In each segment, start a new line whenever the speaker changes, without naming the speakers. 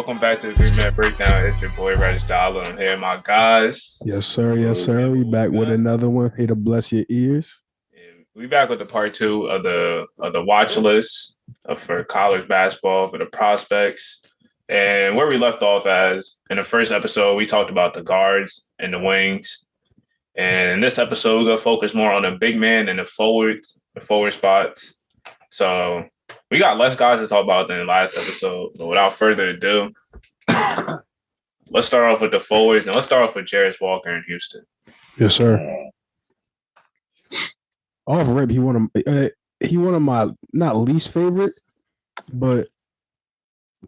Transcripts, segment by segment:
welcome back to the 3 Minute Breakdown. It's your boy Reg Dollar. I'm here, my guys.
Yes, sir. Yes, sir. We back with another one. Here to bless your ears.
We back with the part 2 of the watch list for college basketball for the prospects. And where we left off as in the first episode, we talked about the guards and the wings. And in this episode, we're gonna focus more on the big man and the forward spots. So we got less guys to talk about than last episode. But without further ado, let's start off with the forwards, and let's start off with Jarris Walker in Houston.
Yes, sir. Off rip, he one of my not least favorite, but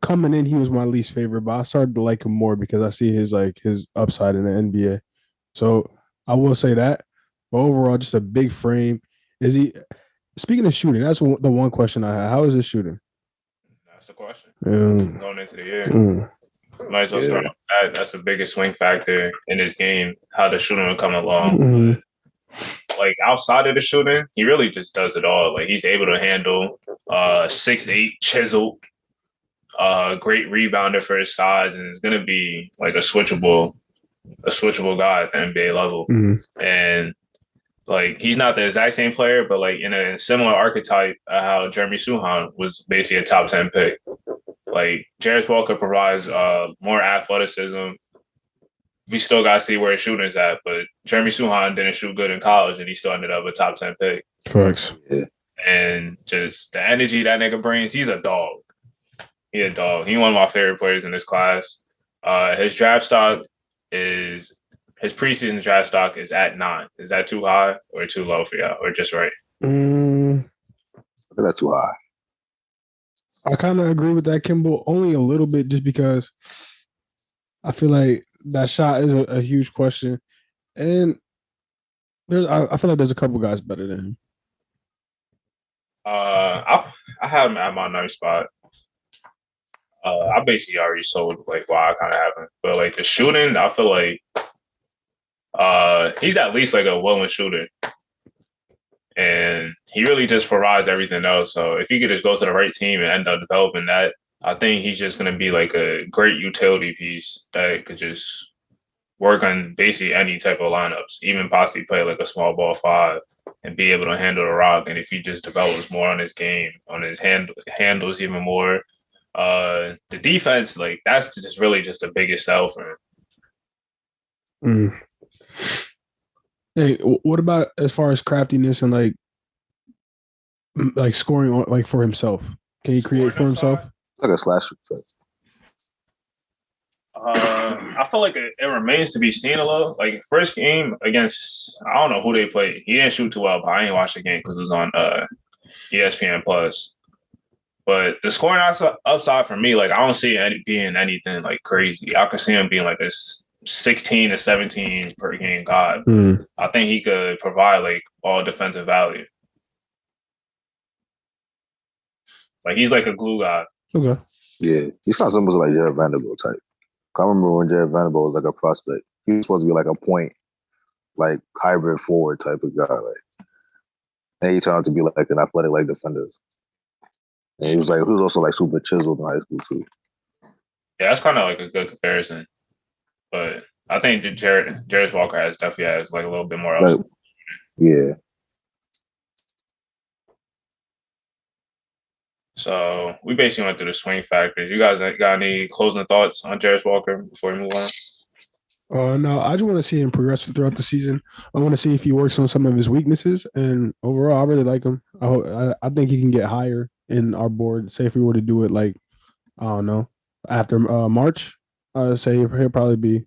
coming in, he was my least favorite. But I started to like him more because I see his upside in the NBA. So I will say that. But overall, just a big frame. Is he? Speaking of shooting, that's the one question I had. How is his shooting?
That's the question. Going into the year. Might as well start with that. That's the biggest swing factor in this game, how the shooting will come along.
Mm-hmm.
Like outside of the shooting, he really just does it all. Like he's able to handle 6'8", chiseled, great rebounder for his size, and is gonna be like a switchable guy at the NBA level.
Mm-hmm.
And like he's not the exact same player, but like in a similar archetype, how Jeremy Suhan was basically a top 10 pick. Like Jarris Walker provides more athleticism. We still got to see where his shooting is at, but Jeremy Suhan didn't shoot good in college, and he still ended up a top 10 pick.
Facts.
Yeah. And just the energy that nigga brings, he's a dog. He's a dog. He's one of my favorite players in this class. His preseason draft stock is at 9. Is that too high or too low for y'all, or just right?
I think that's too high.
I kind of agree with that, Kimball, only a little bit, just because I feel like that shot is a huge question, and I feel like there's a couple guys better than him.
I have him at my 9th spot. I basically already sold like why I kind of haven't, but like the shooting, I feel like he's at least like a willing shooter, and he really just provides everything else. So if he could just go to the right team and end up developing that, I think he's just going to be like a great utility piece that could just work on basically any type of lineups, even possibly play like a small ball 5 and be able to handle the rock. And if he just develops more on his game, on his handles even more, the defense, like that's just really just the biggest sell for him.
Hey, what about as far as craftiness and like scoring like for himself? Can he create for himself?
Like a slasher.
I feel like it remains to be seen a little. Like first game against, I don't know who they played. He didn't shoot too well, but I ain't watched the game because it was on ESPN Plus. But the scoring upside for me, like I don't see it being anything like crazy. I could see him being like this 16 to 17 per game guy. I think he could provide like all defensive value. Like he's like a glue guy.
Okay.
Yeah, he's kind of similar to like Jared Vanderbilt type. I remember when Jared Vanderbilt was like a prospect. He was supposed to be like a point, like hybrid forward type of guy. Like, and he turned out to be like an athletic like defender. And he was also like super chiseled in high school too.
Yeah, that's kind of like a good comparison. But I think that Jarris Walker definitely has like a little bit more else.
Like, yeah.
So we basically went through the swing factors. You guys got any closing thoughts on Jarris Walker before we move on?
No, I just want to see him progress throughout the season. I want to see if he works on some of his weaknesses. And overall, I really like him. I think he can get higher in our board. Say if we were to do it like, I don't know, after March, I would say he'll probably be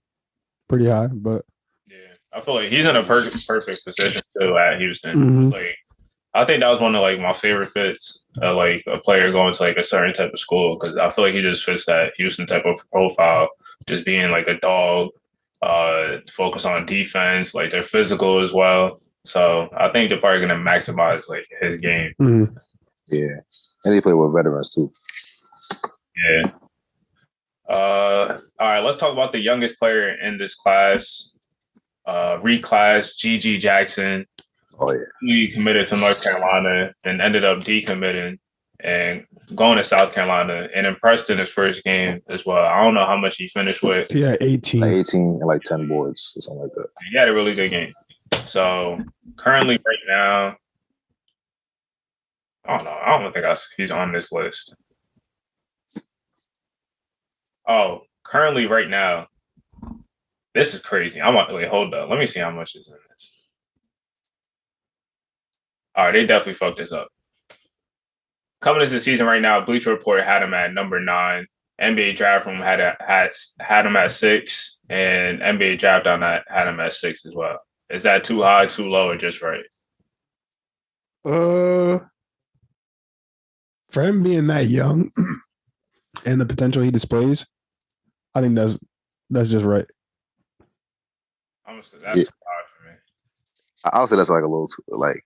pretty high. But
yeah, I feel like he's in a perfect position too at Houston.
Mm-hmm.
Like I think that was one of like my favorite fits, like a player going to like a certain type of school, because I feel like he just fits that Houston type of profile, just being like a dog, focus on defense, like they're physical as well. So I think they're probably going to maximize like his game.
Mm-hmm.
Yeah, and he played with veterans too.
Yeah. All right, let's talk about the youngest player in this class, reclass GG Jackson.
Oh yeah,
He committed to North Carolina and ended up decommitting and going to South Carolina and impressed in his first game as well. I don't know how much he finished with.
Yeah, 18.
Like 18 and like 10 boards or something like that.
He had a really good game. So currently, right now, I don't know. I don't think he's on this list. Oh, currently, right now, this is crazy. Wait, hold up. Let me see how much is in this. All right, they definitely fucked this up. Coming into the season right now, Bleacher Report had him at number 9. NBA Draft Room had him at 6, and NBA Draft Down had him at 6 as well. Is that too high, too low, or just right?
For him being that young and the potential he displays, I think that's just right.
I'm gonna say that's too high for me.
I'll say that's like a little like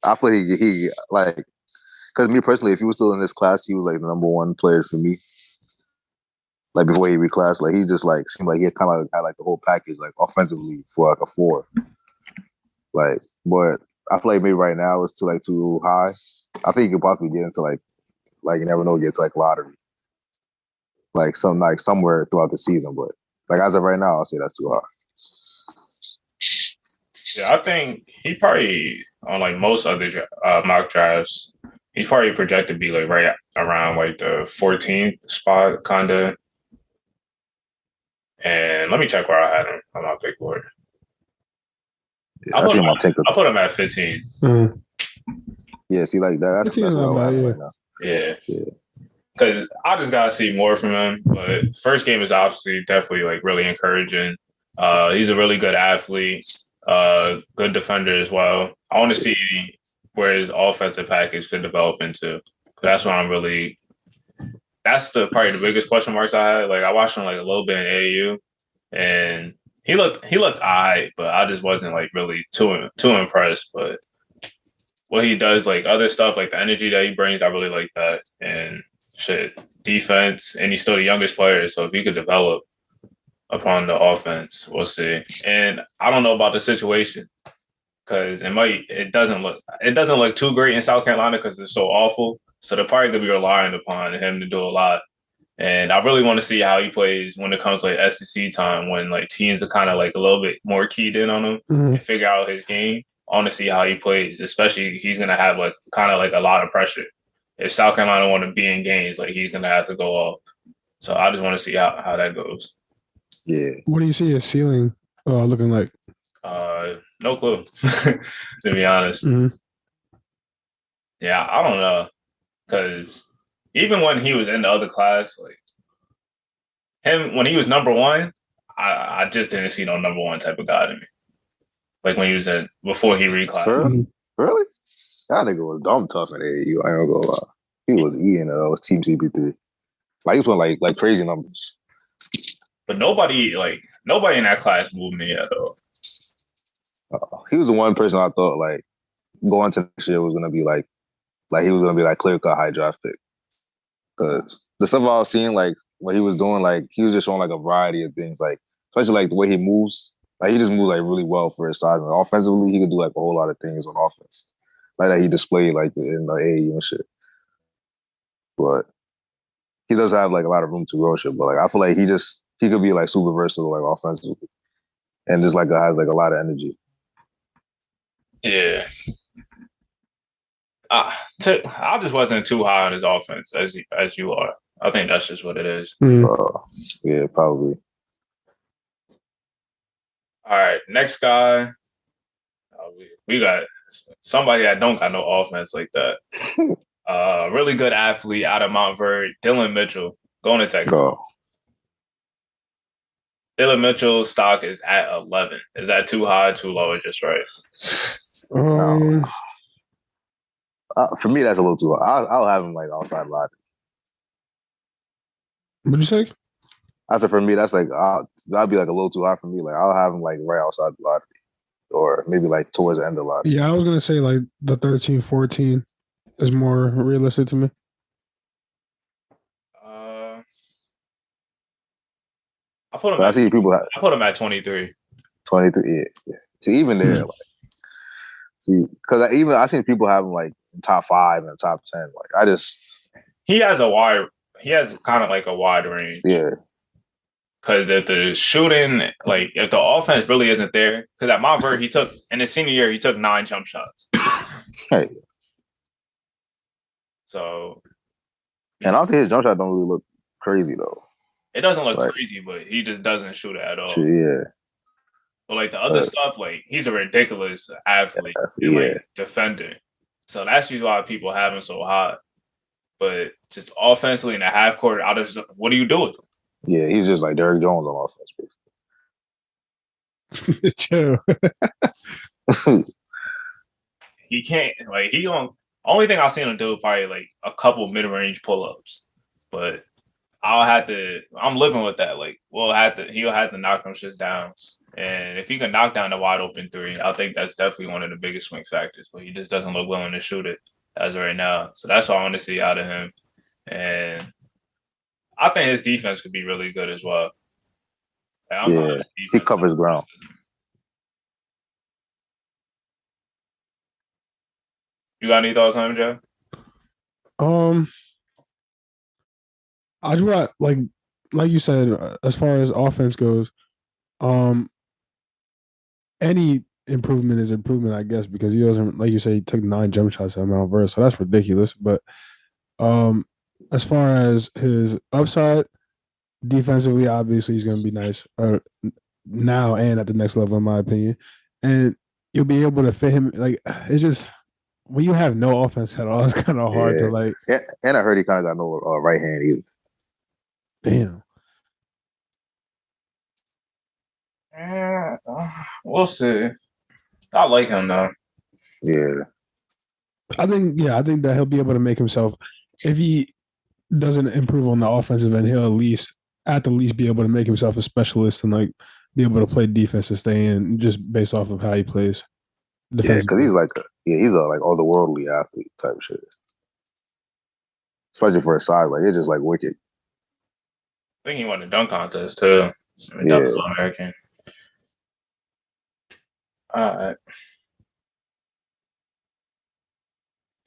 I feel he like because me personally, if he was still in this class, he was like the number 1 player for me. Like before he reclassed, like he just like seemed like he had kind of had like the whole package, like offensively for like a 4. Like, but I feel like maybe right now it's too high. I think he could possibly get into like you never know, get to like lottery, like somewhere throughout the season. But like as of right now, I'll say that's too high.
Yeah, I think he probably on like most other mock drafts, he's probably projected to be like right around like the 14th spot, kind of. And let me check where I had him on my big board.
Yeah, I'll
put him at 15.
Mm-hmm.
Yeah, see, like that's what I have right now.
Yeah. Because I just gotta see more from him. But first game is obviously definitely like really encouraging. He's a really good athlete, good defender as well. I want to see where his offensive package could develop into. That's what I'm really. That's probably the biggest question marks I had. Like I watched him like a little bit in AAU, and he looked alright, but I just wasn't like really too impressed. But what he does, like other stuff, like the energy that he brings, I really like that. And shit, defense, and he's still the youngest player, so if he could develop upon the offense, we'll see. And I don't know about the situation because it doesn't look too great in South Carolina because it's so awful. So they're probably gonna be relying upon him to do a lot. And I really want to see how he plays when it comes to like SEC time, when like teams are kind of like a little bit more keyed in on him and figure out his game. I want to see how he plays, especially he's gonna have like kind of like a lot of pressure. If South Carolina want to be in games, like he's gonna have to go off. So I just want to see how that goes.
Yeah.
What do you see his ceiling looking like?
No clue, to be honest.
Mm-hmm.
Yeah, I don't know. Because even when he was in the other class, like him, when he was number 1, I just didn't see no number 1 type of guy to me. Like when he was before he reclassed.
Really? That nigga was dumb tough in AAU. I ain't gonna lie. He was eating was Team CP3. Like he was putting like crazy numbers.
But nobody in that class moved me at all.
He was the one person I thought like going to next year was gonna be like he was gonna be like clear cut high draft pick. Because the stuff I was seeing, like what he was doing, like he was just showing like a variety of things, like especially like the way he moves. Like he just moves like really well for his size. And offensively, he could do like a whole lot of things on offense, like that he displayed like in the AAU and shit. But he does have like a lot of room to grow shit. But like I feel like he could be like super versatile like offensively, and just like has like a lot of energy.
Yeah. I just wasn't too high on his offense as you are. I think that's just what it is.
Yeah, probably.
All right, next guy. We got somebody that don't got no offense like that. Really good athlete out of Montverde, Dylan Mitchell, going to Texas. Dylan Mitchell's stock is at 11. Is that too high, too low, or just right?
For me, that's a little too high. I'll have him like outside lottery.
What'd you say?
I said for me, that's like that'd be like a little too high for me. Like I'll have him like right outside the lottery, or maybe like towards the end of the lottery.
Yeah, I was gonna say like the 13, 14 is more realistic to me.
I put him. I put him at 23.
23, yeah. See, even there, like, see, because I seen people have him like top 5 and top 10. Like I just
he has kind of like a wide range.
Yeah.
Because if the shooting, like if the offense really isn't there, because at Montverde in his senior year he took 9 jump shots.
Hey.
So,
and honestly, his jump shot don't really look crazy though.
It doesn't look crazy, but he just doesn't shoot it at all.
Yeah.
But like the other stuff, like he's a ridiculous athlete and like defender. So that's usually why people have him so high. But just offensively in the half court, what do you do with him?
Yeah, he's just like Derrick Jones on offense,
True.
He can't only thing I've seen him do probably like a couple mid-range pull-ups. But I'm living with that. Like he'll have to knock them shits down. And if he can knock down the wide open 3, I think that's definitely one of the biggest swing factors. But he just doesn't look willing to shoot it as of right now. So that's what I want to see out of him. And I think his defense could be really good as well.
Like, he covers ground.
You got any thoughts on him, Joe?
I just want like you said, as far as offense goes, any improvement is improvement, I guess, because he doesn't, like you say, he took 9 jump shots at Mount Verse, so that's ridiculous. But as far as his upside, defensively, obviously he's going to be nice now and at the next level, in my opinion. And you'll be able to fit him. Like it's just when you have no offense at all, it's kind of hard to like.
And I heard he kind of got no right hand either.
Damn.
We'll see. I like him though.
Yeah.
I think that he'll be able to make himself, if he doesn't improve on the offensive end, he'll at the least be able to make himself a specialist and like be able to play defense and stay in just based off of how he plays.
Yeah, because he's like he's a like otherworldly athlete type shit. Especially for his size, like it's just like wicked.
I think he won the dunk contest too. American. All right.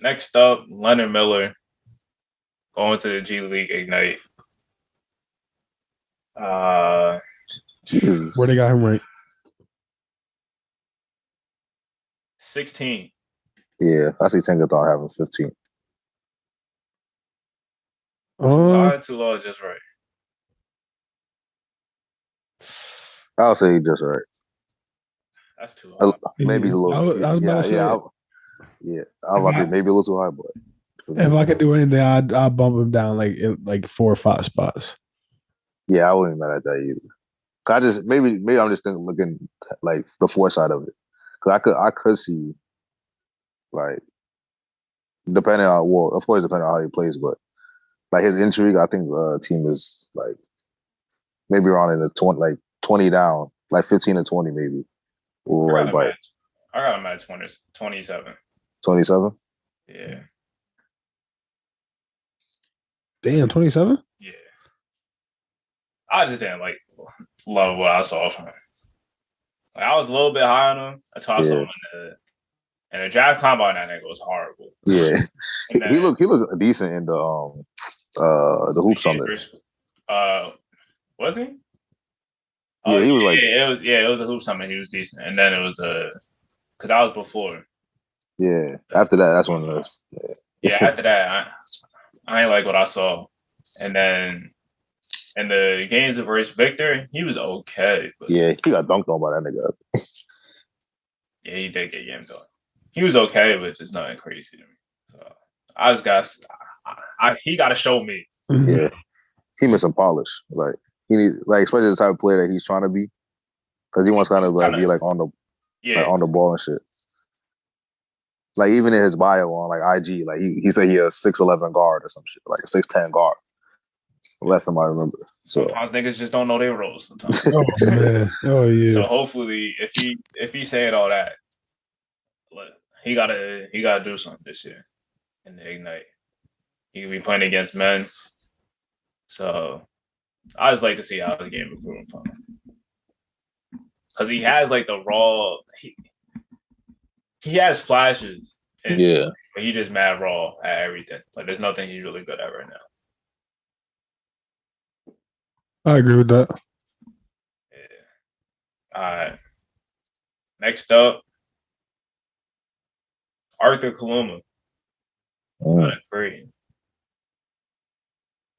Next up, Leonard Miller going to the G League Ignite.
Where they got him ranked?
16.
Yeah, I see Tinkerthon having 15.
Too low, just right.
I'll say just right.
That's too high.
Maybe a little. I was about to say. I was about to say maybe a little too high, but
if I could do anything, I'd bump him down like 4 or 5 spots.
Yeah, I wouldn't be mad at that either. I just maybe I'm just looking like the foresight of it, because I could see like depending on of course depending on how he plays, but like his injury, I think the team is like maybe around in the 20 down, like 15 to 20 maybe.
I got him at 27.
27?
Yeah.
Damn, 27?
Yeah. I just didn't love what I saw from him. Like, I was a little bit high on him. That's why I saw him in the draft combine. That nigga was horrible.
Yeah. He looked decent in the hoop summit.
Was he?
Yeah, he was
it was a hoop summit. He was decent, and then it was because I was before.
Yeah, after that, that's when it was.
Yeah, after that, I ain't like what I saw, and then in the games versus Victor, he was okay. But
yeah, he got dunked on by that nigga.
Yeah, he did get game done. He was okay, but just nothing crazy to me. So I just he got to show me.
Yeah, he missing polish. Like he needs, especially the type of player that he's trying to be, because he wants kind of be like on the ball and shit. Like even in his bio on IG, he said he a 6'11" guard or some shit, like a 6'10" guard. Last time I remember. So
sometimes niggas just don't know their roles. Sometimes.
Oh man. Oh yeah.
So hopefully, if he said all that, he gotta do something this year in the Ignite. He could be playing against men. So I just like to see how his game improving from him. Because he has the raw he has flashes. And but he just mad raw at everything. Like there's nothing he's really good at right now.
I agree with that.
Yeah. All right. Next up, Arthur Kaluma.
Mm.
Great.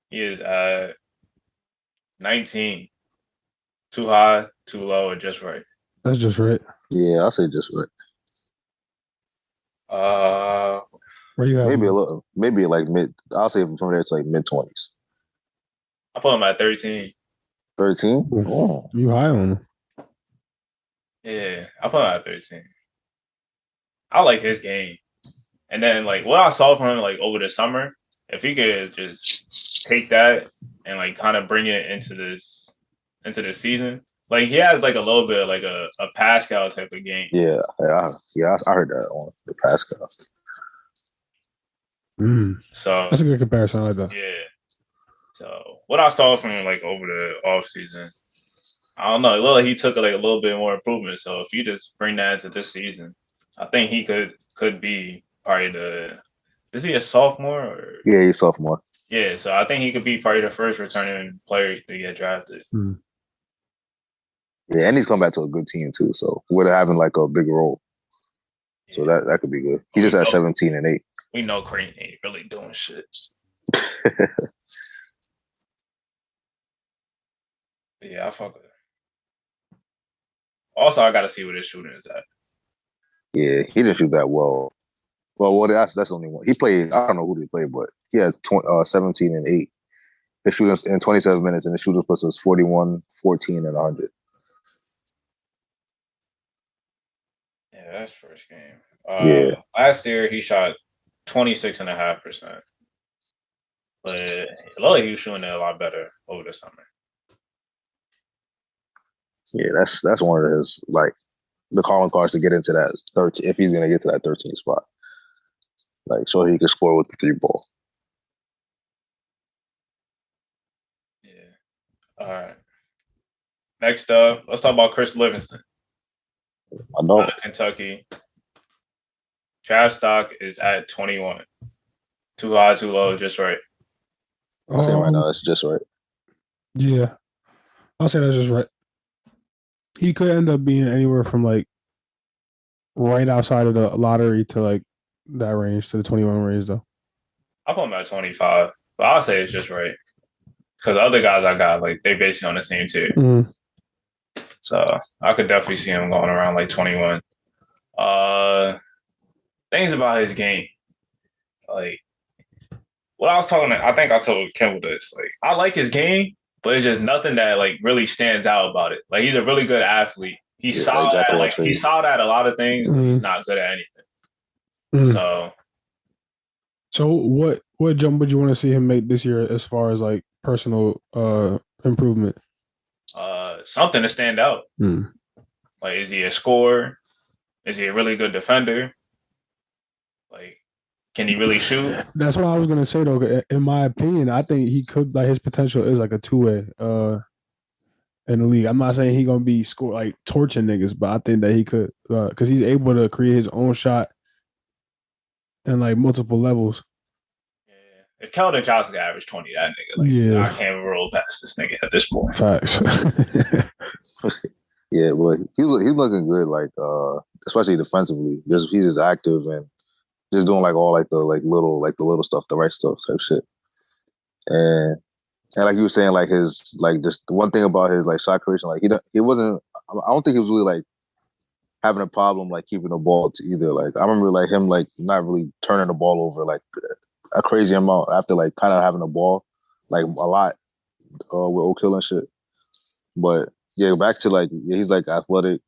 He is 19. Too high, too low, or just right.
That's just right.
Yeah, I'll say just right.
Where you at?
Maybe a little, maybe like mid. I'll say from there it's like mid-20s.
I put him at 13.
13? Oh.
You high on him?
Yeah, I put him at 13. I like his game. And then like what I saw from him like over the summer, if he could just take that and like kind of bring it into this season, like he has like a little bit of like a Pascal type of game.
Yeah. I heard that on the Pascal.
So
that's a good comparison. I like that.
Yeah. So what I saw from him like over the offseason, I don't know. It looked like he took like a little bit more improvement. So if you just bring that into this season, I think he could be probably the. Is he a sophomore? Or?
Yeah, he's sophomore.
Yeah, so I think he could be probably the first returning player to get drafted.
Yeah, and he's come back to a good team too. So we're having like a big role. So that could be good. He just had 17 and 8.
We know Creighton ain't really doing shit. Yeah, I fuck with it. Also, I got to see what his shooting is at.
Yeah, he didn't shoot that well. Well, that's only one. He played. I don't know who he played, but he had 17 and 8. His shooting in 27 minutes, and the shooting plus was 41, 14, and 100.
Yeah, that's first game.
Yeah.
Last year he shot 26.5%, but it looked like he was shooting it a lot better over the summer.
Yeah, that's one of his like the calling cards to get into that 13 if he's gonna get to that 13 spot. Like so he can score with the 3 ball.
Yeah. All right. Next up, let's talk about Chris Livingston.
I know.
Out of Kentucky. Draft stock is at 21. Too high, too low, just right.
I'm saying right now it's just right.
Yeah. I'll say that's just right. He could end up being anywhere from like right outside of the lottery to like that range, to the 21 range though.
I put him at 25, but I'll say it's just right. Because the other guys I got, like, they basically on the same tier.
Mm-hmm.
So I could definitely see him going around like 21. Things about his game. Like, what I was talking about, I think I told Kimball this. Like, I like his game, but it's just nothing that like really stands out about it. Like, he's a really good athlete. He's solid at he's solid at a lot of things, but he's not good at anything. So
what jump would you want to see him make this year as far as like personal improvement?
Something to stand out. Like, is he a scorer? Is he a really good defender? Like, can he really shoot?
That's what I was gonna say though. In my opinion, I think he could, like, his potential is like a 2-way in the league. I'm not saying he's gonna be torching niggas, but I think that he could, because he's able to create his own shot in like multiple levels.
If Keldon Johnson could average 20, that nigga, I can't roll past this nigga at this point.
Facts.
Yeah, but he's looking good, like especially defensively. He's just active and just doing like all like the little stuff, the right stuff type shit. And like you were saying, like his like just one thing about his like shot creation, like he wasn't. I don't think he was really like having a problem like keeping the ball to either. Like I remember like him like not really turning the ball over like a crazy amount after like kind of having the ball like a lot with Oak Hill and shit. But yeah, back to like he's like athletic,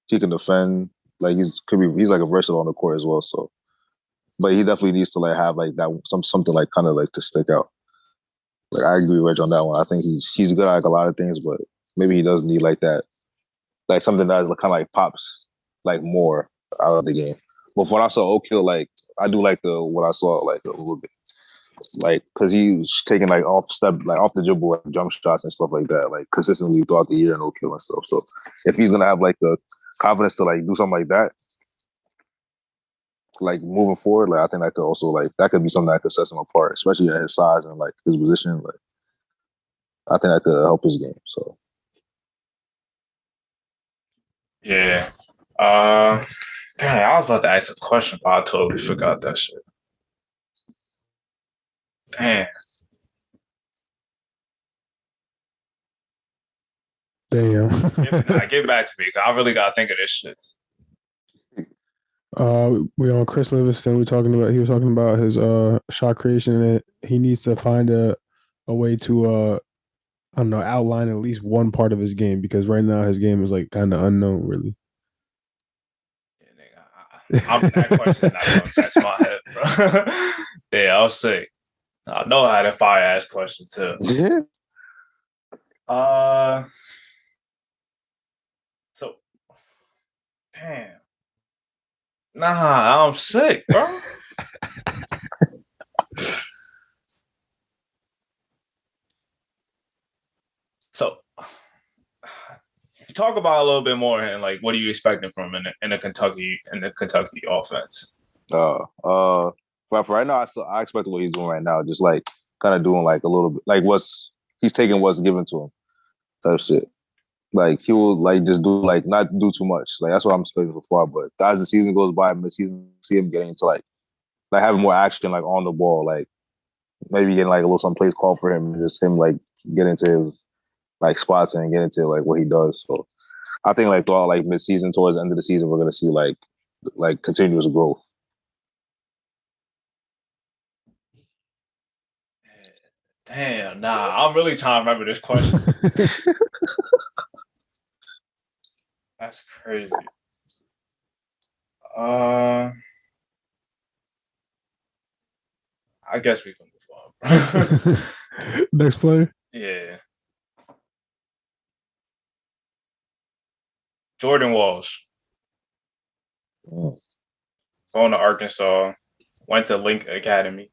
he can defend. Like he's like a versatile on the court as well. So, but he definitely needs to like have like that something like kind of like to stick out. Like I agree with Reg on that one. I think he's good at like a lot of things, but maybe he does need like that, like something that kind of like pops like more out of the game. But when I saw Oak Hill, like I do like what I saw like a little bit, like because he's taking like off the dribble like, jump shots and stuff like that, like consistently throughout the year in Oak Hill and stuff. So if he's gonna have like the confidence to like do something like that, like moving forward, like I think that could also like that could be something that could set him apart, especially at his size and like his position. Like I think that could help his game. So
Yeah. Dang, I was about to ask a question, but I totally forgot that shit. Damn.
Damn.
Get back to me because I really gotta think of this shit.
We on Chris Livingston. He was talking about his shot creation, and he needs to find a way to I don't know, outline at least one part of his game, because right now his game is like kind of unknown, really.
That question not going past my head, bro. Yeah, I'll say. I know I had a fire ass question too.
yeah.
So damn. Nah, I'm sick, bro. So talk about a little bit more and like what are you expecting from him in the Kentucky offense?
But for right now, I expect what he's doing right now, just like kind of doing like a little bit, like he's taking what's given to him, type shit. Like he will like just do like not do too much. Like that's what I'm expecting so far. But as the season goes by, mid-season, see him getting into like having more action like on the ball, like maybe getting like a little some plays called for him, and just him like get into his like spots and get into like what he does. So I think like throughout like mid-season towards the end of the season, we're gonna see like continuous growth.
Damn, nah, I'm really trying to remember this question. That's crazy. I guess we can move on.
Next player.
Yeah. Jordan Walsh. Going to Arkansas. Went to Link Academy.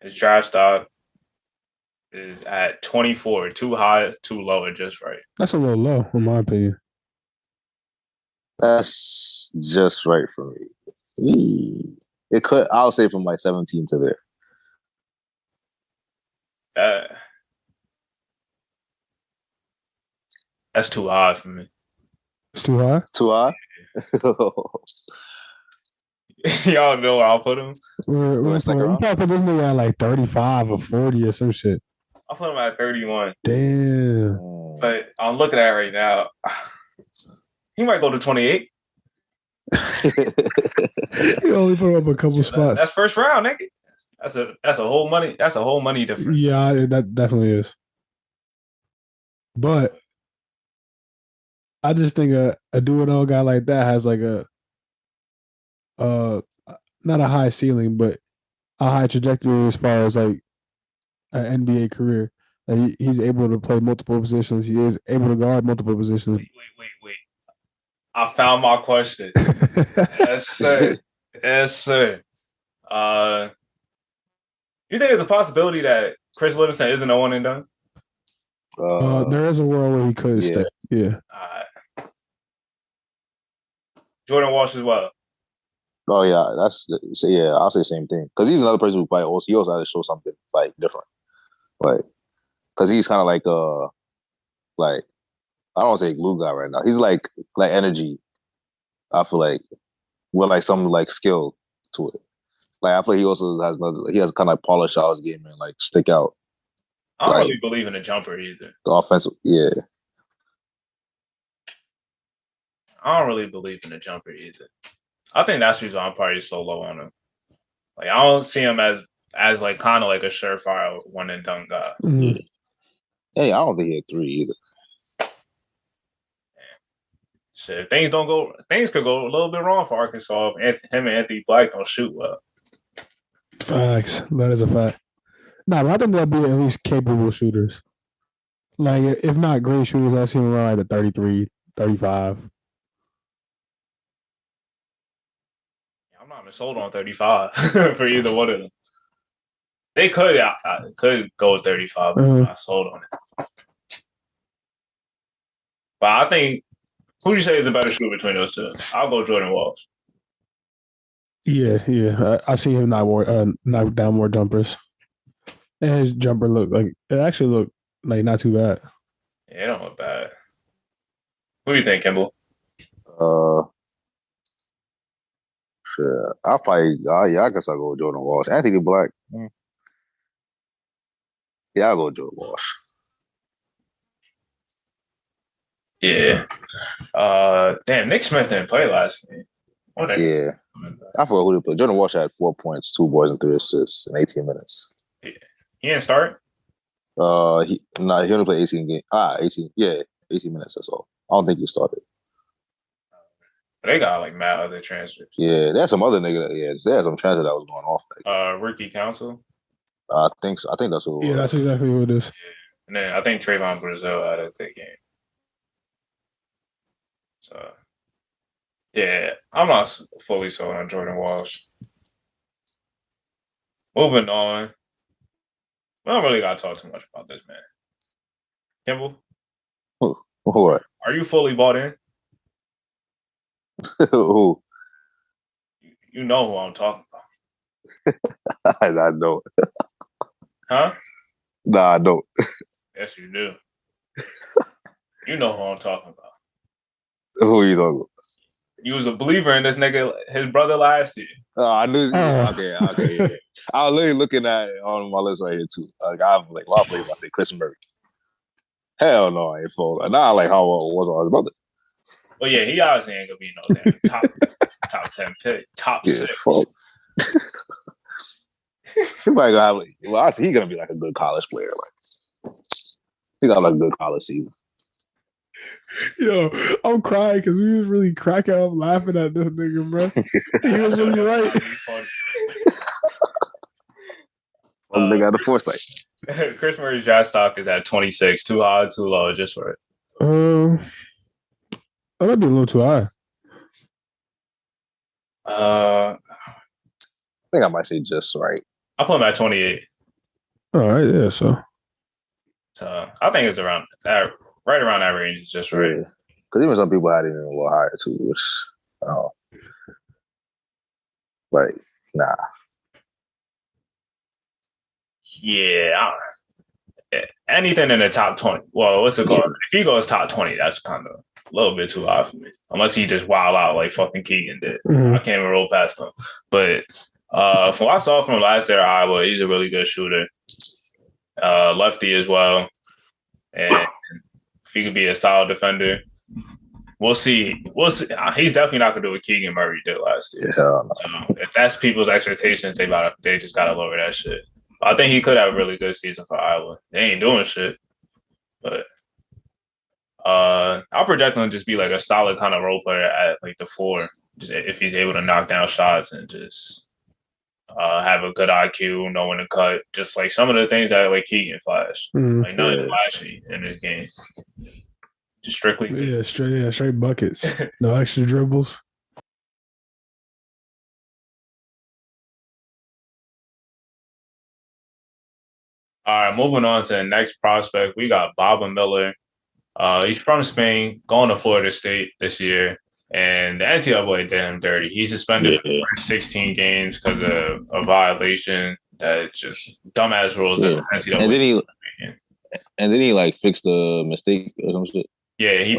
His draft stock is at 24. Too high, too low, or just right.
That's a little low, in my opinion.
That's just right for me. It could, I'll say, from like 17 to there.
That's too high for me.
It's too high?
Too high?
Y'all know where I'll put him?
You probably put this nigga at like 35 or 40 or some shit.
I'll put him at 31.
Damn.
But I'm looking at it right now. He might go to 28.
He only put up a couple spots.
That's first round, nigga. That's a whole money. That's a whole money difference.
Yeah, that definitely is. But I just think a do-it-all guy like that has like a not a high ceiling, but a high trajectory as far as like an NBA career. Like he's able to play multiple positions. He is able to guard multiple positions.
Wait. I found my question. Yes, sir. Yes, sir. You think there's a possibility that Chris Livingston isn't a one and done?
There is a world where he could stay. Yeah.
Jordan Walsh as well.
Oh yeah, I'll say the same thing because he's another person who probably also has to show something like different, like because he's kind of like I don't want to say glue guy right now. He's like energy. I feel like with like some like skill to it. Like I feel like he also has kind of like polish out his game and like stick out.
I don't really believe in a jumper either.
The offensive, yeah.
I don't really believe in a jumper either. I think that's the reason I'm probably so low on him. Like I don't see him as like kind of like a surefire one and done guy.
Mm-hmm.
Hey, I don't think he had 3 either.
Shit, things could go a little bit wrong for Arkansas if him and Anthony Black don't shoot well.
Facts. That is a fact. Nah, but I think they'll be at least capable shooters. Like, if not great shooters, I see them around like a 33, 35.
I'm not even sold on 35 for either one of them. They could go with 35, but I'm not sold on it. But I think, who do you say is a better shooter between those two? I'll go Jordan Walsh.
Yeah. I've seen him knock down more jumpers, and his jumper looked like not too bad.
Yeah, it don't look bad. What do you think, Kimball?
Uh, shit. I'll probably, I guess I'll go with Jordan Walsh. Anthony Black. Yeah, I'll go with Jordan Walsh.
Yeah. Damn, Nick Smith didn't play last game.
Yeah. I forgot who they played. Jordan Walsh had 4 points, 2 boards, and 3 assists in 18 minutes.
Yeah. He didn't start?
He only played 18 games. 18. Yeah, 18 minutes, that's all. I don't think he started.
They got like mad other transfers.
Yeah, there's some other nigga there's some transfer that was going off.
Ricky Council.
I think so. I think that's what.
Yeah, that's exactly what it is.
Yeah. And then I think Trayvon Brazil had a good game. So, yeah, I'm not fully sold on Jordan Walsh. Moving on. I don't really got to talk too much about this, man. Kimball?
What?
Are you fully bought in?
Who?
You know who I'm talking about.
I don't.
Huh?
Nah, I don't.
Yes, you do. You know who I'm talking about.
Who are you talking about?
You was a believer in this nigga, his brother last year.
I knew. Okay. Yeah. I was literally looking at it on my list right here too. I'm like, well, I say Chris Murray. Hell no, I ain't full. Not like how I was on his brother.
Well, yeah, he obviously ain't gonna be no damn top 10 pick, top 6.
He might gonna have. I see he's gonna be like a good college player. Like he got like a good college season.
Yo, I'm crying because we was really cracking up laughing at this nigga, bro. He was really right.
They got the foresight.
Chris Murray's draft stock is at 26. Too high, too low, just for it.
That might be a little too high.
I think I might say just right.
I put him at 28.
All right, yeah. So
I think it's around that, right around that range. Is just right.
Because even some people had it even a little higher too, which, like, nah.
Yeah, anything in the top 20. Well, what's it called? If he goes top 20, that's kind of a little bit too high for me. Unless he just wild out like fucking Keegan did. I can't even roll past him. But from what I saw from last year at Iowa, he's a really good shooter. Lefty as well. And if he could be a solid defender, we'll see. He's definitely not gonna do what Keegan Murray did last year.
Yeah.
If that's people's expectations, they just gotta lower that shit. I think he could have a really good season for Iowa. They ain't doing shit, but I'll project him to just be like a solid kind of role player at like the 4, just if he's able to knock down shots and just have a good IQ, know when to cut, just like some of the things that like Keegan flashed, like nothing flashy in this game, just strictly
straight buckets, no extra dribbles.
All right, moving on to the next prospect, we got Baba Miller. He's from Spain, going to Florida State this year, and the NCAA did him dirty. He's suspended for the first 16 games because of a violation that just dumbass rules that the NCAA.
And then he like fixed the mistake or some shit.
Yeah, he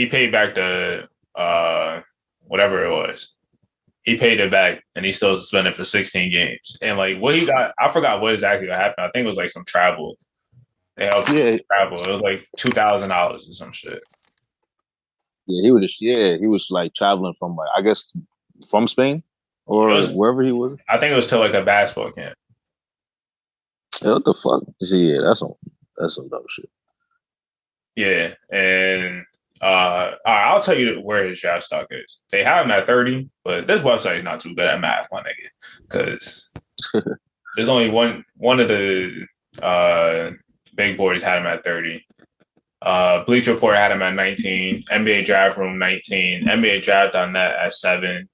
paid back the whatever it was. He paid it back, and he's still suspended for 16 games. And like what he got, I forgot what exactly happened. I think it was like some travel. They helped travel. It was like $2,000 or some shit.
Yeah, he was like traveling from like I guess from Spain or wherever he was.
I think it was to like a basketball camp.
Yeah, what the fuck? Yeah, that's some dumb shit.
Yeah, and I'll tell you where his draft stock is. They have him at 30, but this website is not too good at math, my nigga, because there's only one of the big boys had him at 30. Bleacher Report had him at 19. NBA Draft Room 19. NBA Draft on that at 7.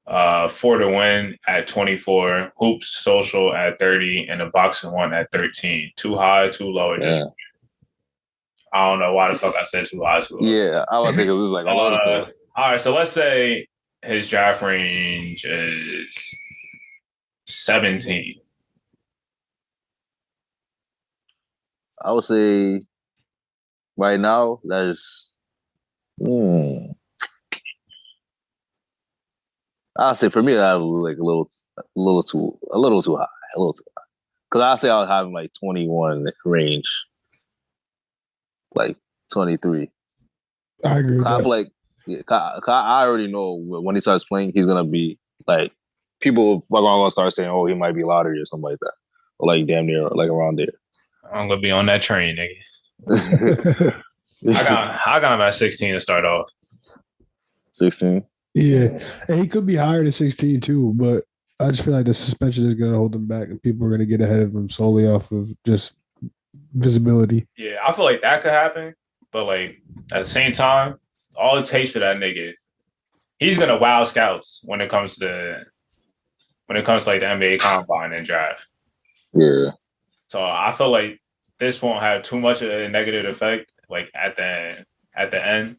4 to Win at 24. Hoops Social at 30, and the Boxing One at 13. Too high, too low. I don't know why the fuck I said too high, too low.
Yeah, I was thinking it was like a lot of things.
All right, so let's say his draft range is 17.
I would say right now that is. I'll say for me that was like a little too high, Because I say I was having like 21 range, like 23.
I agree with
I
that.
feel like I already know when he starts playing, he's gonna be like people are gonna start saying, "Oh, he might be lottery or something like that," or like damn near like around there.
I'm gonna be on that train, nigga. I got him at 16 to start off.
16.
Yeah, and he could be higher than 16 too, but I just feel like the suspension is going to hold him back, and people are going to get ahead of him solely off of just visibility.
Yeah, I feel like that could happen, but like at the same time, all it takes for that nigga, he's gonna wow scouts when it comes to like the NBA combine and draft.
Yeah.
So I feel like this won't have too much of a negative effect, like at the end,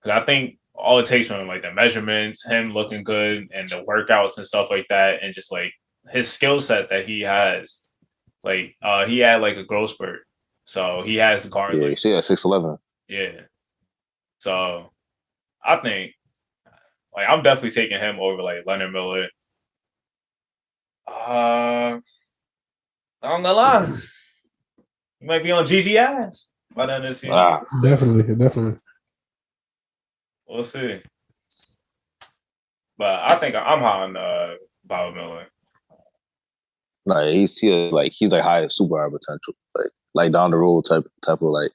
because I think all it takes from him, like the measurements, him looking good, and the workouts and stuff like that, and just like his skill set that he has, like he had like a growth spurt, so he has the guard.
Yeah,
like,
you see at 6'11".
yeah. So I think like I'm definitely taking him over like Leonard Miller. I'm gonna lie, he might be on GG ass by the end of the season.
Definitely.
We'll see. But I think I'm high on Bob Miller.
Nah, he's like high super high potential, like down the road type of like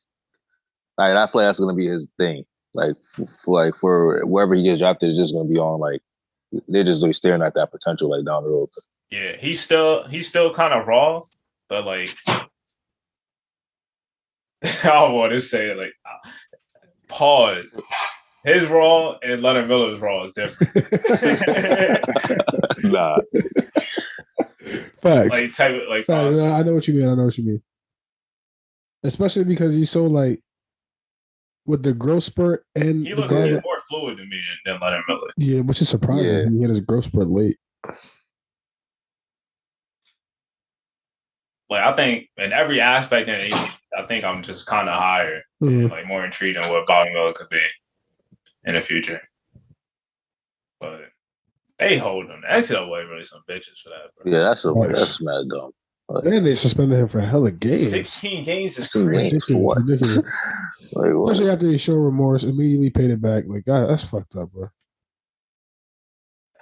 I feel like that's gonna be his thing. Like for wherever he gets drafted, it's just gonna be on like they're just like staring at that potential like down the road.
Yeah, he's still kind of raw, but like I want to say like pause. His raw and Leonard Miller's raw is different.
Nah.
Facts.
Like type of like
Facts. I know what you mean. Especially because he's so like with the growth spurt and
he looks more fluid to me than Leonard Miller.
Yeah, which is surprising. Yeah. He had his growth spurt late.
Like I think in every aspect in it, I think I'm just kind of higher, like more intrigued in what Bobby Miller could be in the future. But they hold him. NCAA really some bitches for that. Bro.
Yeah, that's mad dumb.
And they suspended him for a hell of games.
16 games is crazy.
Games for what?
Like, what? Especially after he showed remorse, immediately paid it back. Like, God, that's fucked up, bro.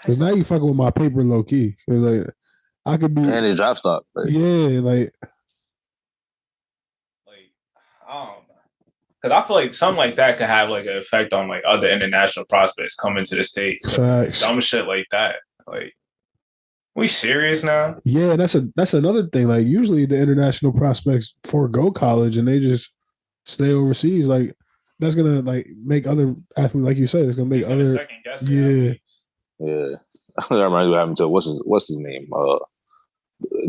Because now you fucking with my paper low key. Like, I could be.
And his draft stock.
Yeah, like.
I don't know. Because I feel like something like that could have like an effect on like other international prospects coming to the States.
Facts.
Dumb shit like that. Like, we serious now?
Yeah, that's another thing. Like, usually the international prospects forego college and they just stay overseas. Like, that's gonna like make other athletes, like you said, it's gonna make other
second guess. Yeah.
That reminds me of what happened to what's his name?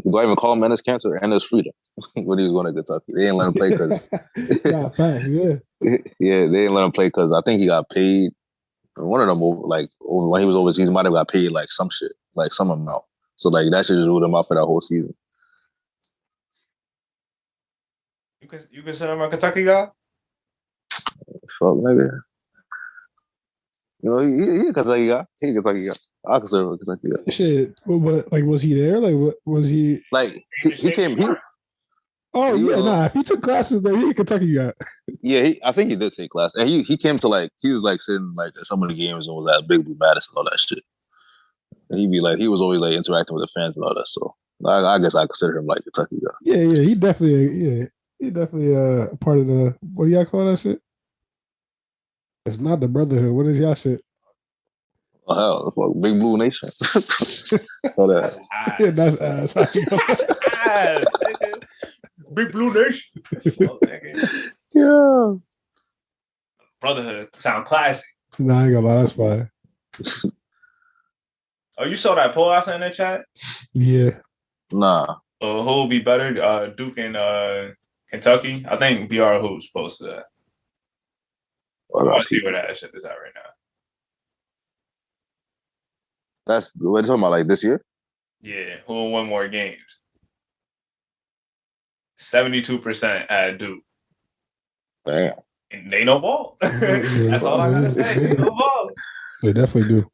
Do I even call him Ennis Cancer? Ennis Freedom when he was going to Kentucky. They didn't let him play because
facts, yeah.
Yeah, they didn't let him play because I think he got paid. One of them when he was overseas, he might have got paid like some shit, like some amount. So like that shit just ruled him out for that whole season.
You consider him a Kentucky guy?
Fuck, maybe. You know, he a Kentucky guy. He a Kentucky guy. I consider him a Kentucky guy.
Shit, but like, was he there? Like, what was he?
Like he came.
If he took classes there, he a Kentucky guy.
Yeah, I think he did take class, and he came to like he was like sitting like at some of the games and was at Big Blue Madison and all that shit. And he was always like interacting with the fans and all that. So I guess I consider him like a Kentucky guy.
Yeah, he definitely part of the what do y'all call that shit? It's not the brotherhood. What is y'all shit?
Oh hell, fuck, Big Blue Nation. All that.
That's ass.
That's ass. Big Blue Nation.
Yeah.
Brotherhood sound classic.
Nah, I ain't gonna lie, that's fine.
Oh, you saw that poll I sent in the chat?
Yeah.
Nah.
Who will be better, Duke and Kentucky? I think BR Hoops posted that. I want to see where that shit is at right now.
That's what you're talking about, like this year?
Yeah, who will win more games? 72% at Duke.
Damn.
And they know ball. That's all I gotta say. They know ball.
They definitely do.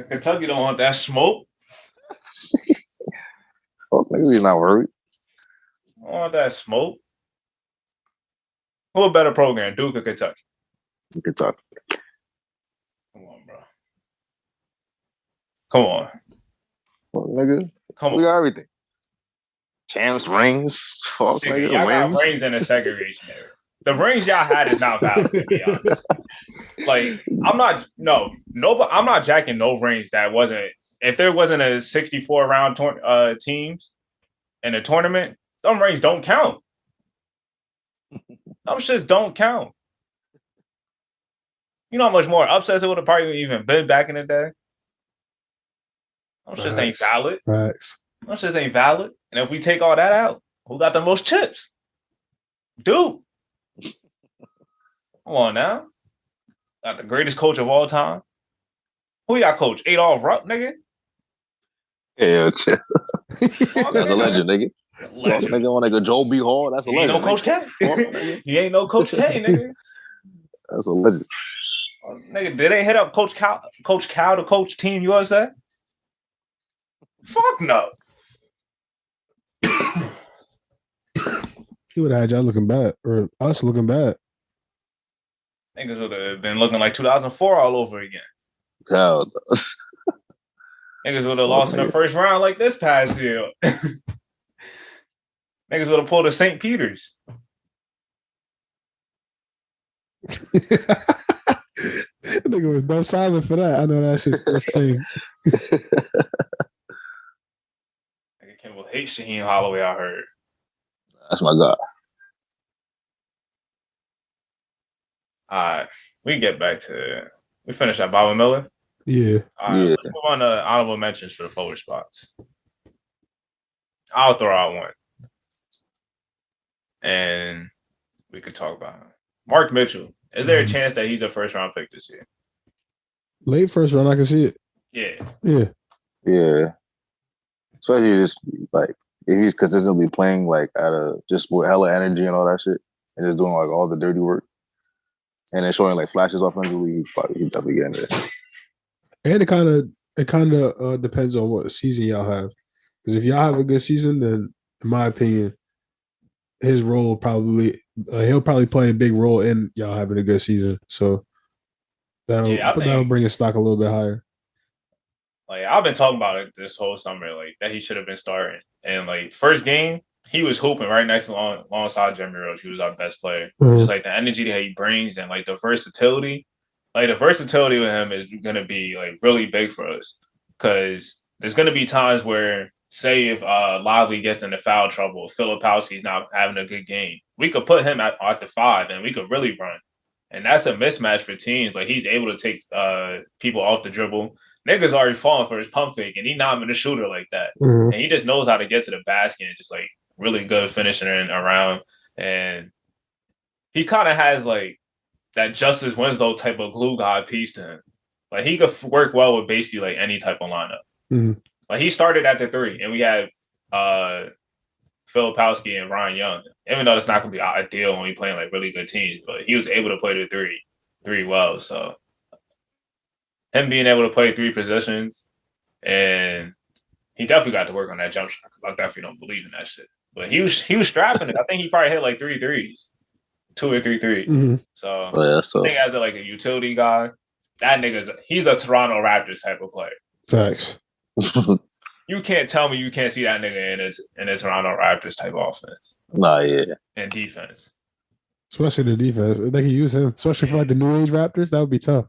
Kentucky don't want that smoke.
Fuck, nigga, he's not worried.
Don't want that smoke. Who a better program, Duke or Kentucky?
Kentucky.
Come on, bro. Come on.
Fuck, nigga.
Come
We
on.
got everything. Champs, rings, fuck, nigga,
Y'all got
wins.
rings in a segregation era. The rings y'all had is not valid, to be honest. Like, I'm not jacking no rings that wasn't. If there wasn't a 64 round teams in a tournament, some rings don't count. Some shits don't count. You know how much more upsets it would have probably even been back in the day? Some shits ain't valid.
Facts.
Some shits ain't valid. And if we take all that out, who got the most chips? Dude. Come on now. Got the greatest coach of all time. Who y'all coach? Adolph Rupp, nigga?
Yeah, chill. That's a legend, nigga.
Legend.
Nigga on like a Joe B. Hall. That's a legend.
Ain't no Coach K. You ain't no Coach K, nigga.
That's a legend.
Nigga, did they hit up Coach Cal to coach Team USA? Fuck no.
He would have had y'all looking bad, or us looking bad.
Niggas would have been looking like 2004 all over again.
God.
Niggas would have lost in the first round like this past year. Niggas would have pulled a St. Peter's.
Nigga was no silent for that. I know that shit's first thing.
Nigga Kimball hates Shaheem Holloway, I heard.
That's my God.
All right. We get back to we finished at Bobby Miller.
Yeah.
All right, let's move on to honorable mentions for the forward spots. I'll throw out one. And we could talk about him. Mark Mitchell. Is there a chance that he's a first round pick this year?
Late first round, I can see it.
Yeah.
Yeah.
Yeah. Especially just like if he's consistently playing like at a just with hella energy and all that shit, and just doing like all the dirty work, and then showing like flashes offensively, he's definitely getting there. And
it kind of depends on what season y'all have. Because if y'all have a good season, then in my opinion, his role he'll probably play a big role in y'all having a good season. So that'll bring his stock a little bit higher.
Like I've been talking about it this whole summer, like that he should have been starting. And like first game, he was hooping right next to alongside Jeremy Roach. He was our best player. Mm-hmm. Just like the energy that he brings and like the versatility. Like the versatility with him is gonna be like really big for us. Cause there's gonna be times where say if Lively gets into foul trouble, Filipowski's not having a good game, we could put him at the 5 and we could really run. And that's a mismatch for teams. Like he's able to take people off the dribble. Niggas already falling for his pump fake, and he's not even a shooter like that. Mm-hmm. And he just knows how to get to the basket and just like really good finishing around. And he kind of has like that Justice Winslow type of glue guy piece to him. Like he could work well with basically like any type of lineup. Mm-hmm. Like he started at the 3, and we had Filipowski and Ryan Young. Even though it's not going to be ideal when we playing like really good teams, but he was able to play the 3 well. So him being able to play 3 positions, and he definitely got to work on that jump shot. I definitely don't believe in that shit. But he was strapping it. I think he probably hit like 3 threes, 2 or 3 threes. Mm-hmm. So I think as a utility guy, that he's a Toronto Raptors type of player.
Facts.
You can't tell me you can't see that nigga in a Toronto Raptors type offense.
Nah, yeah.
And defense.
Especially the defense. They can use him. Especially for like the new age Raptors, that would be tough.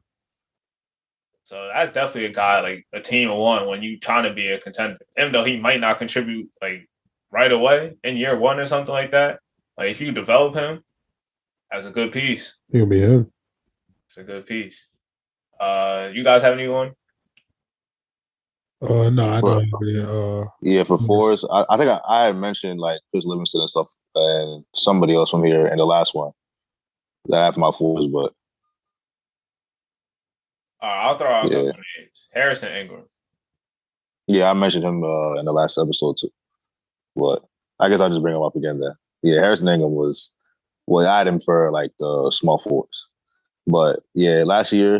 So that's definitely a guy, like a team of one when you trying to be a contender. Even though he might not contribute like right away in year 1 or something like that. Like if you develop him, that's a good piece.
He'll be him.
It's a good piece. You guys have anyone?
No, I don't have any.
For fours, I think I had mentioned like Chris Livingston and stuff, and somebody else from here in the last one that I have for my fours, but
I'll throw out a
Yeah.
couple names. Harrison Ingram.
Yeah, I mentioned him in the last episode too. But I guess I'll just bring him up again there. Yeah, Harrison Ingram I had him for like the small forwards. But yeah, last year,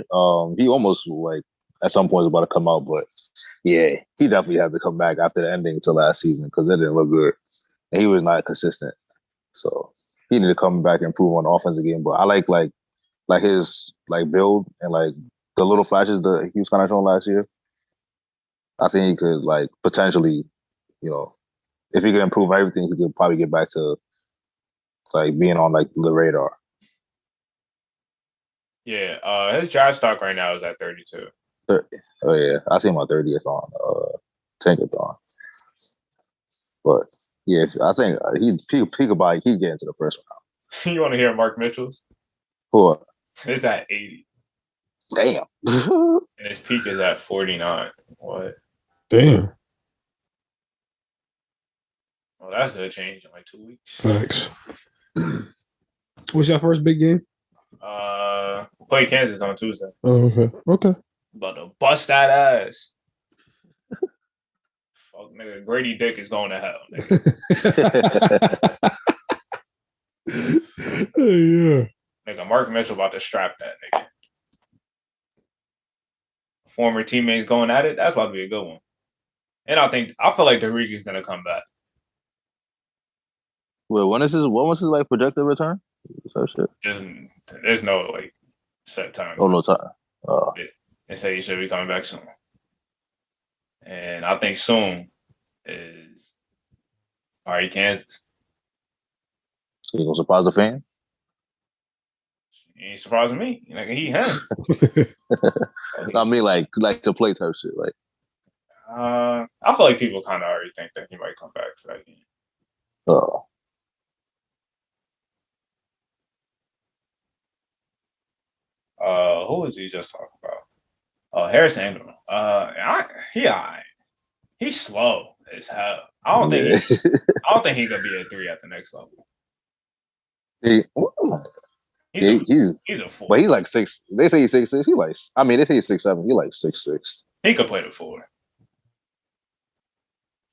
he almost like at some point was about to come out, but yeah, he definitely had to come back after the ending to last season because it didn't look good. And he was not consistent. So he needed to come back and improve on the offensive game. But I like his like build and like the little flashes that he was kind of showing last year. I think he could like potentially, if he could improve everything, he could probably get back to like being on like the radar.
Yeah, his draft stock right now is at 32.
Oh yeah, I see him on 30th on Tankathon. But yeah, I think he could buy. He'd get into the first
round. You want to hear Mark Mitchell's?
What?
It's at 80.
Damn.
And his peak is at 49. What?
Damn.
Well, that's gonna change in like 2 weeks.
Facts. What's your first big game?
Play Kansas on Tuesday.
Oh, okay. Okay.
About to bust that ass. Fuck, nigga. Grady Dick is going to hell, nigga.
Yeah.
Nigga, Mark Mitchell about to strap that nigga. Former teammates going at it. That's about to be a good one. And I feel like Derek is gonna come back.
Well, when was his like projected return? Shit.
There's no like set time.
Oh, no time.
They say he should be coming back soon. And I think soon is Kansas.
So you gonna surprise the fans?
He ain't surprising me. Like he him.
I mean, like to play type shit. Like,
I feel like people kind of already think that he might come back for that game.
Oh.
Who was he just talking about? Oh, Harrison Ingram. He's slow as hell. I don't think he could be a 3 at the next level.
He's a 4. But he's like 6. They say he's 6'6". They say he's 6'7". He like 6'6".
He could play the 4.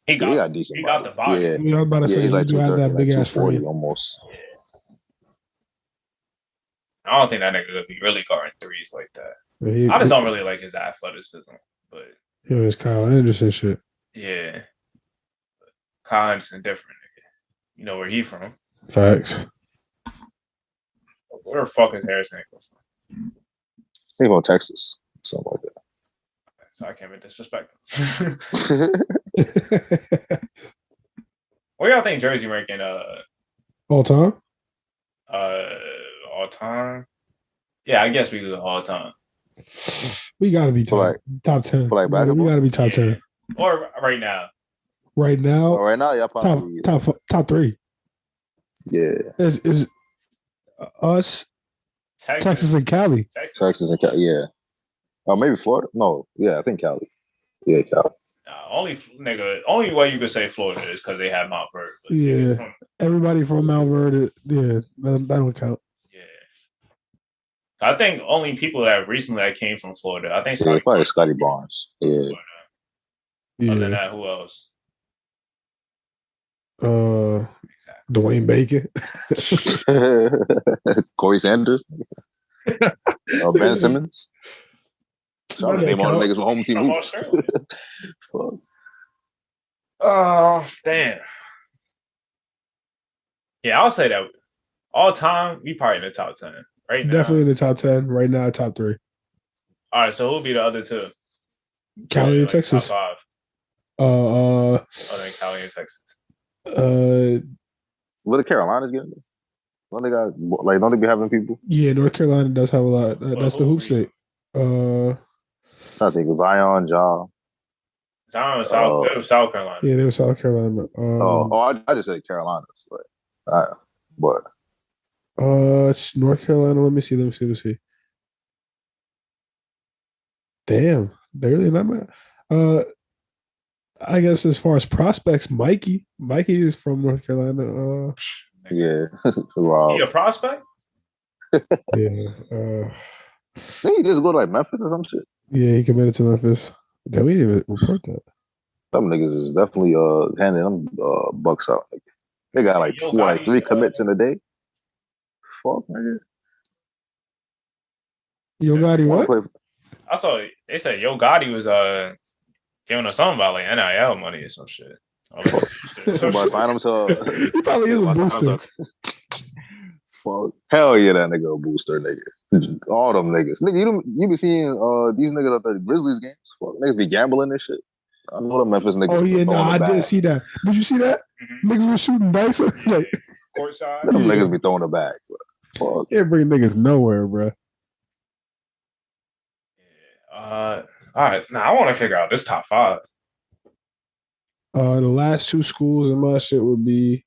He got decent. He got the body.
Yeah, I was about to say
he's like 230,
that big ass
240 almost.
I don't think that nigga could be really guarding 3s like that. I just don't really like his athleticism. But
it's Kyle Anderson shit.
Yeah. Kyle Anderson different nigga. You know where he from.
Facts.
Where the fuck is Harrison Ingram from?
He from Texas. Something like that.
So I can't be disrespectful. What y'all think Jersey ranking
all time?
All time? Yeah, I guess we do all time.
We gotta be top 10.
For like basketball?
We gotta be top 10.
Or right now.
Right now?
Right now, y'all probably
top 3.
Yeah.
Is us, Texas and Cali.
Texas and Cali, yeah. Or maybe Florida? No, yeah, I think Cali. Yeah, Cali.
Only way you could say Florida is because they have Mount Verde.
Yeah, everybody from Mount Verde, yeah, that don't count.
Yeah, I think only people that recently came from Florida. I think
probably Scotty Barnes. Yeah.
Other than that, who else?
Dwayne Bacon,
Corey Sanders, Ben Simmons. Trying to name all the niggas with home team hoops.
Oh, damn. Yeah, I'll say that all time, we probably in the top 10 right now.
Definitely in the top 10. Right now, top 3.
All right, so who'll be the other 2?
Cali and Texas.
Top 5. Other than Cali and Texas.
What the Carolinas getting? Don't they be having people?
Yeah, North Carolina does have a lot. That's the hoop state.
I think Zion, Ja.
Zion was South Carolina.
Yeah, they were South Carolina.
I just said Carolinas, but
it's North Carolina. Let me see. Damn, they really not bad. I guess as far as prospects, Mikey is from North Carolina.
Yeah, wow.
He a prospect?
Yeah.
Did he just go to like Memphis or some shit?
Yeah, he committed to Memphis. Did we even report that?
Some niggas is definitely handing them bucks out. They got like
Yo
four, like
Gotti,
3 commits in a day. Fuck, nigga.
Yo, Gotti,
Wanna
what?
play?
I saw they said Yo Gotti was giving us something about like NIL money or some shit.
But sign him to.
He probably is a
But sign him
booster.
to- Fuck, hell yeah, that nigga a booster, nigga. All them niggas, nigga. You be seeing these niggas at the Grizzlies games. Fuck, niggas be gambling and shit. I know the Memphis niggas.
Oh yeah, no,
throwing
I
the bag.
did see that. Did you see that? Niggas were shooting dice. Like,
Courtside.
Them
Yeah.
niggas be throwing the bag. Fuck.
can't bring niggas nowhere, bro.
All right. Now I want to figure out this top 5.
The last two schools in my shit would be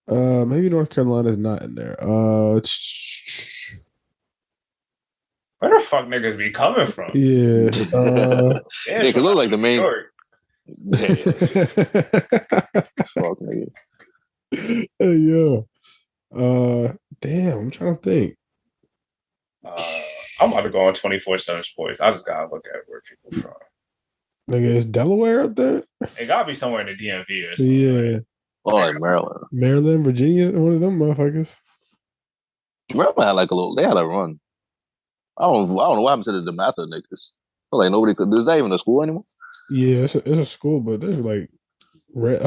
maybe North Carolina's not in there.
Where the fuck niggas be coming from?
Yeah.
Yeah, because those like the main.
York.
Yeah. Fuck, nigga.
Yeah. Damn, I'm trying to think.
I'm about to go on 24/7 Sports. I just gotta look at where people from.
Nigga, is Delaware up there?
It gotta be somewhere in the DMV or something.
Yeah.
Right?
Oh, like Maryland.
Maryland, Virginia, one of them motherfuckers.
Maryland had like a little. They had a run. I don't know what happened to the DeMatha niggas. Like nobody could. Is that even a school anymore?
Yeah, it's a school, but there's like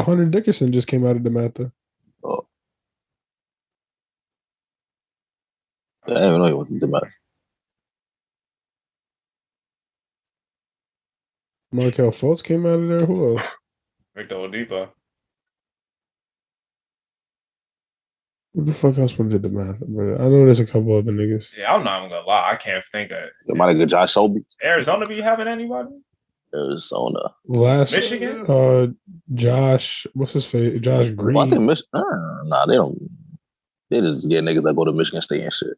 Hunter Dickinson just came out of DeMatha.
Oh, I didn't even know he went to DeMatha.
Markel Fultz came out of there. Who else?
Victor Oladipo.
Who the fuck else went to DeMatha? Bro? I know there's a couple other niggas.
Yeah, I'm not even gonna lie. I can't think of
They might have got Josh Sobey.
Arizona be having anybody?
Arizona.
Last
Michigan?
Josh, what's his face? Josh Green.
Well, I think nah, they don't. They just get niggas that go to Michigan State and shit.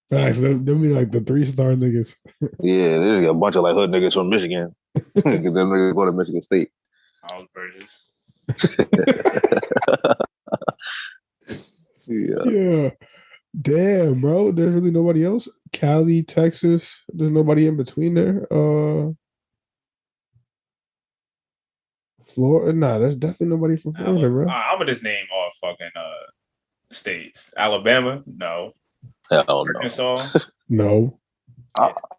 Facts. Them be like the 3-star niggas.
Yeah, they just get a bunch of like hood niggas from Michigan. Get them niggas go to Michigan State.
Miles Bridges.
Yeah. Damn, bro. There's really nobody else. Cali, Texas. There's nobody in between there. Florida. Nah, there's definitely nobody from Florida, bro.
I'm gonna just name all fucking states. Alabama, no.
Hell no.
Arkansas,
No.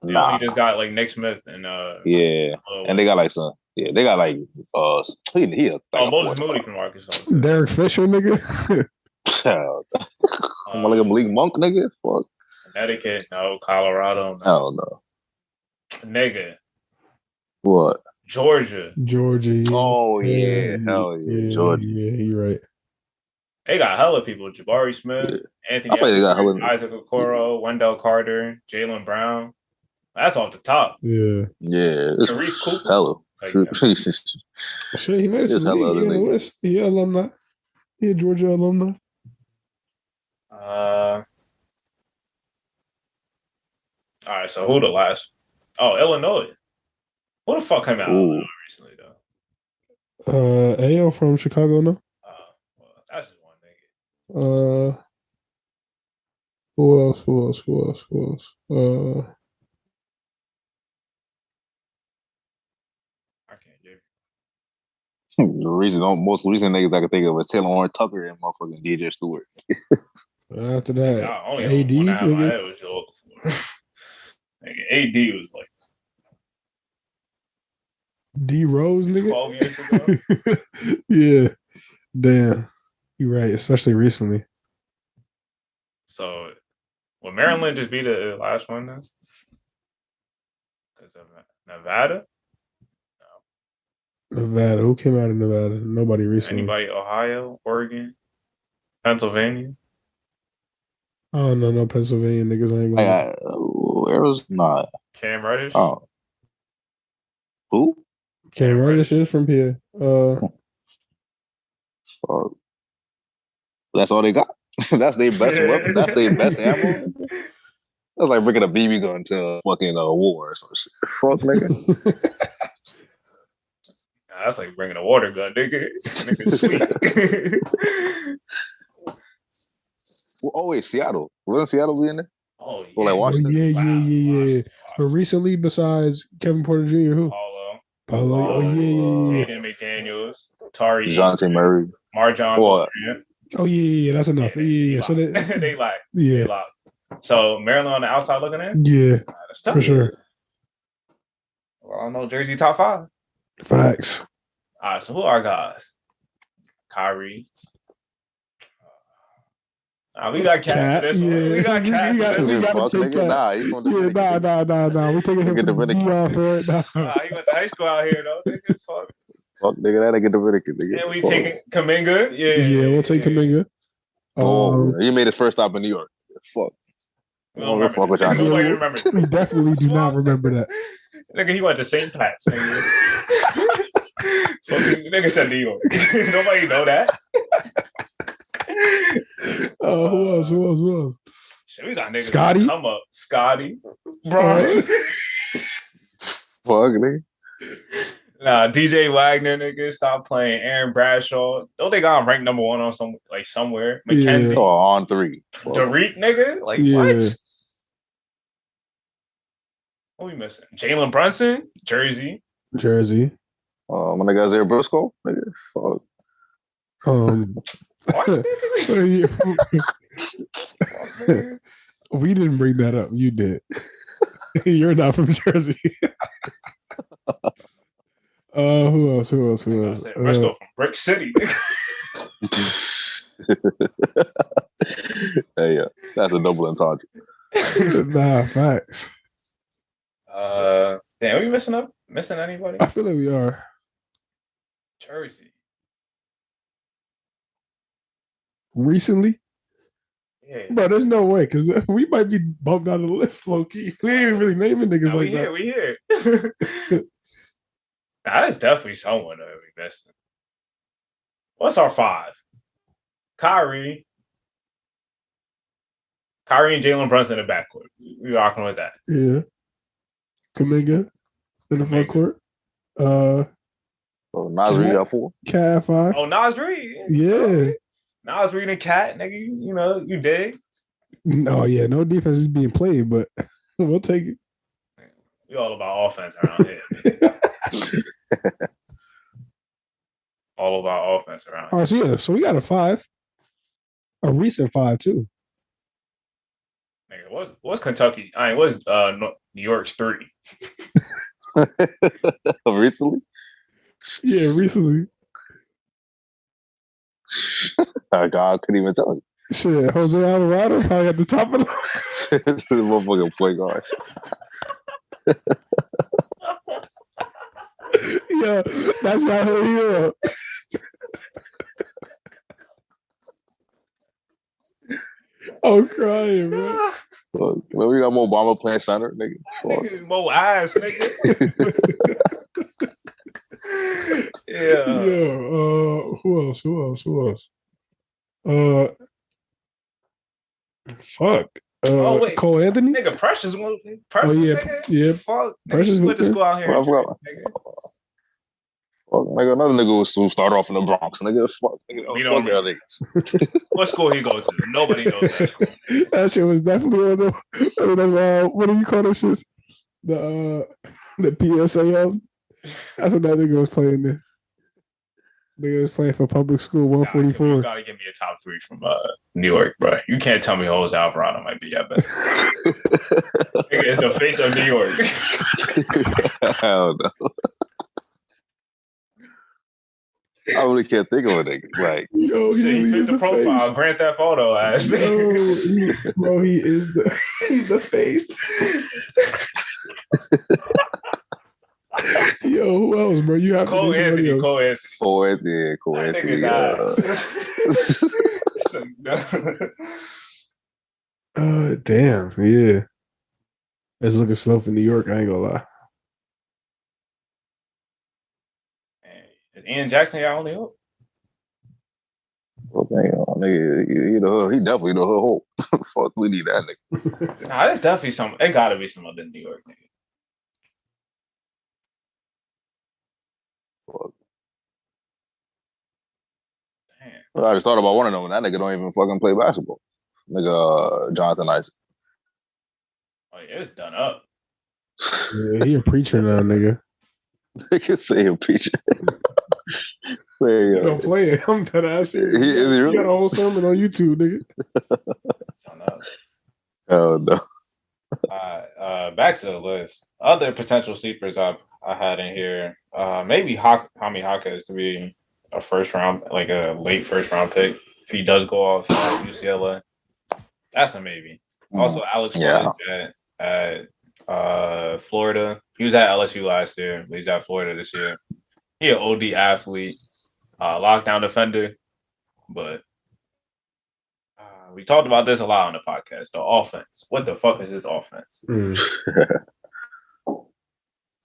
they
Nah.
only just got like Nick Smith and
Yeah, and they got like some. Yeah, they got like he like
Moses Moody from Arkansas.
Derek Fisher, nigga.
I'm like a Malik Monk, nigga. Fuck.
Connecticut, no. Colorado, no.
Hell no.
Nigga.
What?
Georgia. Yeah.
Oh yeah, hell yeah, Georgia.
Yeah, you're right.
They got hella people. Jabari Smith,
Yeah.
Anthony
I thought they got hella.
Isaac Okoro, Wendell Carter, Jalen Brown. That's off the top.
Yeah.
Yeah, it's
Tariq Cooper.
hella.
Like,
Shit, he made it to
It's
the
hella
league. He
other
on the
niggas.
list. He alumni. He a Georgia alumni.
all right, so who the last? Oh, Illinois. Who the fuck came out of
Ooh.
Illinois recently though?
Ayo from Chicago, no?
Well, that's just one nigga.
Who else?
I can't give.
Most recent niggas I can think of is Taylor Horn Tucker and motherfucking DJ Stewart.
After that,
I only
AD,
one out of my
nigga.
head was Joel Okafor. Nigga, AD was like
D Rose, nigga.
12 years ago.
Yeah. Damn. You're right, especially recently.
So, will Maryland just be the last one then? Because of Nevada?
Nevada. Who came out of Nevada? Nobody recently.
Anybody? Ohio, Oregon, Pennsylvania?
Oh no, Pennsylvania niggas ain't going.
Arizona.
Cam Reddish?
Oh. Who?
Cam Reddish is from here.
That's all they got. That's their best weapon. That's their best ammo. That's like bringing a BB gun to a fucking war or some shit. Fuck, nigga.
Nah, that's like bringing a water gun, nigga. Nigga, sweet.
Oh wait, Seattle. Wasn't Seattle be in there?
Oh,
for like
Oh
Washington.
yeah. But recently, besides Kevin Porter Jr., who?
Paulo,
Oh yeah.
Jaden McDaniels, Tari,
DeJounte Murray.
Marjon
Well,
Grant.
Oh yeah. That's enough. Yeah. So
they
they,
like.
yeah,
They lock. So Maryland on the outside looking in.
yeah,
That's tough.
for sure.
Well, I don't know Jersey top 5.
Facts.
All right. So who are our guys? Kyrie. We got Cat for this one. We got Cat.
We got
You
to
fuck,
take
nigga.
Cat.
Nah, he from Dominican.
Nah. We taking him
Nigga
to the
Dominican.
DR for it. Nah.
He went to high school out here though. Nigga, fuck.
Fuck, nigga, that nigga Dominican, nigga.
And we
Fuck.
taking Kaminga. Yeah,
We'll take Kaminga.
Oh, he made his first stop in New York. Fuck.
We don't remember.
Fuck with y'all.
Nobody remembers.
We definitely do not remember that.
Nigga, he went to St. Pat's. Nigga. Fucking nigga said New York. Nobody know that.
Who else?
Shit, we got niggas
Scotty?
come up. Scotty. Bro.
Fuck, nigga.
Nah, DJ Wagner, nigga, stop playing. Aaron Bradshaw. Don't they got him ranked number 1 on somewhere? Mackenzie.
Oh, on 3. Fuck.
Derek, nigga? Like, what? What we missing? Jalen Brunson? Jersey.
My nigga Isaiah Briscoe, nigga. Fuck.
We didn't bring that up. You did. You're not from Jersey. Who else?
Briscoe from Brick City.
Hey, yeah, that's a double entendre.
Nah, facts.
Damn, are we missing anybody?
I feel like we are.
Jersey.
Recently?
Yeah.
Bro, there's no way, because we might be bumped out of the list, low key. We ain't really naming niggas like that.
We here. That is definitely someone that we missing. What's our 5? Kyrie and Jalen Brunson in the backcourt. We rocking with that.
Yeah. Kaminga in the front court.
Nas Reed got 4.
Cat 5.
Oh, Nas Reed.
Yeah.
Nas Reed and Cat, nigga. You know, you dig.
Oh, yeah. No defense is being played, but we'll take it.
We all about offense around here. All about offense around here.
Oh, so yeah. So we got a 5. A recent 5, too.
Nigga, what's Kentucky? What's New York's 3?
Recently?
Yeah, recently.
God, I couldn't even tell you.
Shit, Jose Alvarado probably at the top of the
This motherfucking point guard.
Yeah, that's not her hero. I'm crying, bro.
Look, we got Mo Bamba playing center, nigga.
Nigga, Mo ass, nigga. Yeah.
Yeah. Who else? Fuck.
Wait.
Cole Anthony?
Nigga, Precious.
Oh yeah,
nigga.
yeah.
Fuck.
Precious
Nigga, went to school out here.
I forgot. Fuck, nigga, another nigga who started off in the Bronx. Nigga, fuck. Nigga,
We don't know. What school he go to? Nobody knows that school.
That shit was definitely one of them, what do you call those shits? The PSAL. That's what that nigga was playing there. Nigga was playing for public school 144.
You gotta give me a top 3 from New York, bro. You can't tell me Jose Alvarado might be at best. Nigga, it's the face of New York.
Hell no. I really can't think of a nigga. Like,
yo,
he fits the profile.
Face.
Grant that photo ass.
Bro, he's the face. Yo, who else, bro? You have
Cole Anthony.
Damn, yeah. It's looking slow for New York. I ain't gonna lie.
Is Ian Jackson y'all only hope?
well, nigga, he definitely the hope. Fuck, we need that nigga.
Nah, there's definitely some. It gotta be some other New York nigga.
Fuck.
Damn.
I just thought about one of them, and that nigga don't even fucking play basketball. Nigga, Jonathan Isaac.
it's done up.
Yeah, he a preacher now, nigga.
They can say a preacher.
He don't play it. I'm dead ass.
Is he really?
He got a whole sermon on YouTube, nigga.
Done up.
Oh no.
Back to the list. Other potential sleepers I had in here. Maybe Hami Hawkins could be a first round, like a late first round pick if he does go off at UCLA. That's a maybe. Also, Alex Woods at Florida. He was at LSU last year, but he's at Florida this year. He an OD athlete, lockdown defender, but we talked about this a lot on the podcast. The offense. What the fuck is his offense?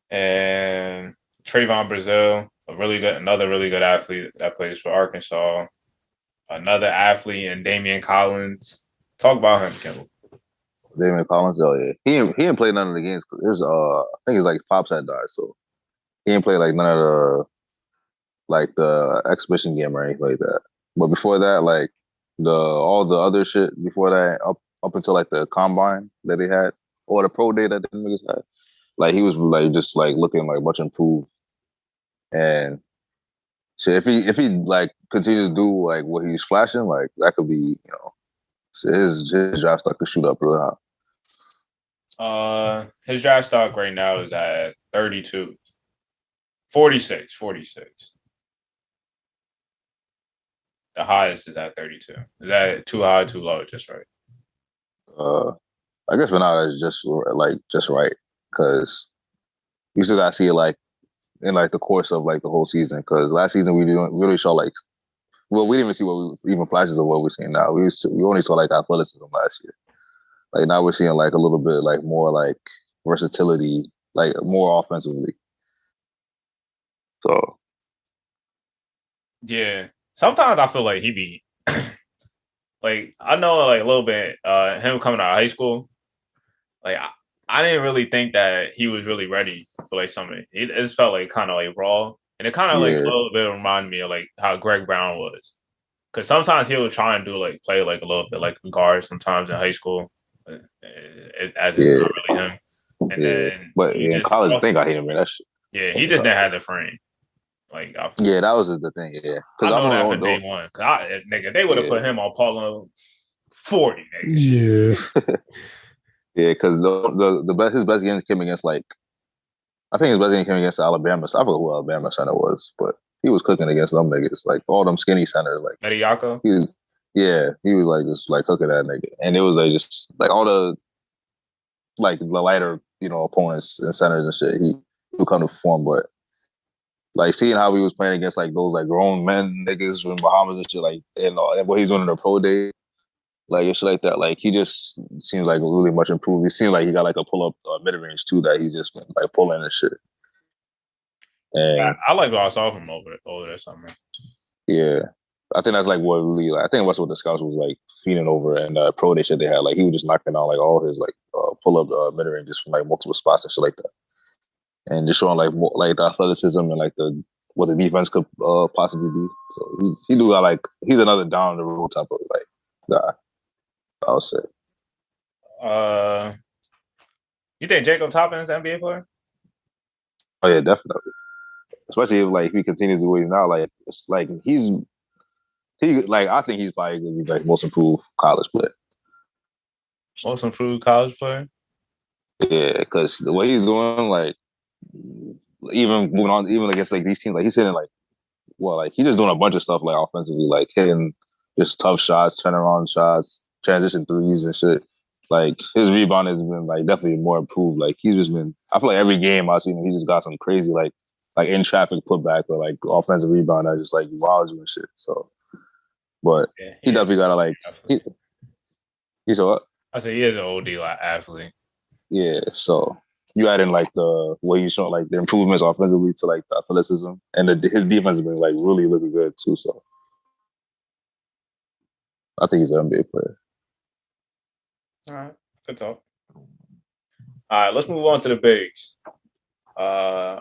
And Trayvon Brazil, another really good athlete that plays for Arkansas. Another athlete, and Damian Collins. Talk about him, Kendall.
Damian Collins, he didn't play none of the games. I think his pops had died, so he didn't play none of the exhibition game or anything like that. But before that, all the other shit before that, up until the combine that they had or the pro day that the niggas had, he was just looking much improved. And so if he continue to do what he's flashing, that could be his draft stock could shoot up real
high. His draft stock right now is at 32. 46. The highest is at 32. Is that too high, too low, just right?
I guess for now it's just right, because we still gotta see it in the course of the whole season. Because last season we really saw we didn't even see even flashes of what we're seeing now. We only saw athleticism last year. Now we're seeing a little bit more versatility, more offensively. So
yeah. Sometimes I feel like he be I know a little bit him coming out of high school. I didn't really think that he was really ready for something. It just felt kind of raw, and it kind of a little bit reminded me of how Greg Brown was, because sometimes he would try and do play a little bit like guard sometimes in high school, as it's not really him. And then,
but in college, I think I hate him, man. That shit.
Yeah, he just didn't have the frame.
That was the thing. Yeah,
because I know that from day one. Nigga, they would have put him on Paulo 40.
Nigga.
Yeah, yeah, because his best game came against I think his best game came against Alabama. So I forgot who Alabama center was, but he was cooking against them niggas, all them skinny centers,
Mediaco.
He was just cooking that nigga, and it was just all the the lighter opponents and centers and shit. He would come to perform, but. Seeing how he was playing against those grown men niggas in Bahamas and shit, and what he's doing in the pro day, shit like that. He just seems really much improved. He seems he got a pull up mid range too that he's just been pulling and shit. And
I like what I saw from over there summer.
Yeah, I think that's what really. I think that's what the scouts was feeding over, and pro day shit they had. He was just knocking out all his pull up mid ranges from multiple spots and shit like that. And just showing more, the athleticism and what the defense could possibly be. So he do got he's another down the road type of guy. I would say.
You think Jacob Toppin is an NBA player?
Oh yeah, definitely. Especially if he continues the way he's now. It's I think he's probably gonna be most improved college player.
Most improved college player.
Yeah, because the way he's doing, even moving on, even against these teams, he's hitting he's just doing a bunch of stuff offensively, hitting just tough shots, turnaround shots, transition threes and shit. His rebound has been definitely more improved. He's just been. I feel every game I've seen him, he just got some crazy in traffic putback or offensive rebound that just wows you and shit. So, but he definitely got he's a what?
I say he is an OD athlete.
Yeah, so. You add in the way you show the improvements offensively to the athleticism, and his defense has been really looking good too. So I think he's an NBA player.
All right, good talk. All right, let's move on to the bigs.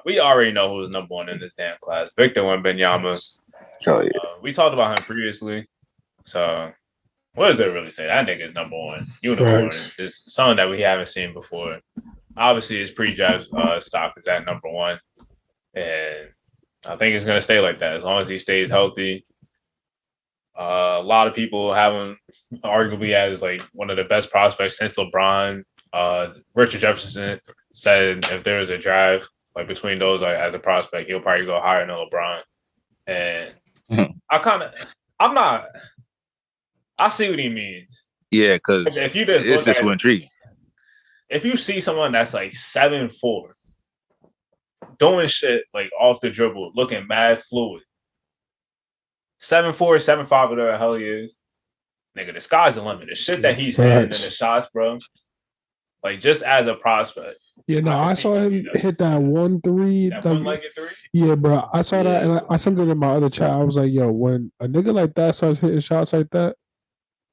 We already know who's number one in this damn class. Victor Wembanyama.
Oh yeah.
We talked about him previously, so what does it really say? That nigga is number one. Unicorn. It's something that we haven't seen before. Obviously, his pre-draft stock is at number one. And I think it's going to stay like that as long as he stays healthy. A lot of people have him arguably as like one of the best prospects since LeBron. Richard Jefferson said if there was a drive like between those like, as a prospect, he'll probably go higher than LeBron. And I see what he means.
Yeah, because
if you just
it's just so intriguing.
If you see someone that's like 7'4", doing shit like off the dribble, looking mad fluid. 7'4", 7'5", whatever the hell he is. Nigga, the sky's the limit. The shit that he's hitting and the shots, bro. Like just as a prospect.
Yeah, no, I saw him hit that 1-3.
That one-legged three?
Yeah, bro. I saw that and I sent it in my other chat. I was like, yo, when a nigga like that starts hitting shots like that,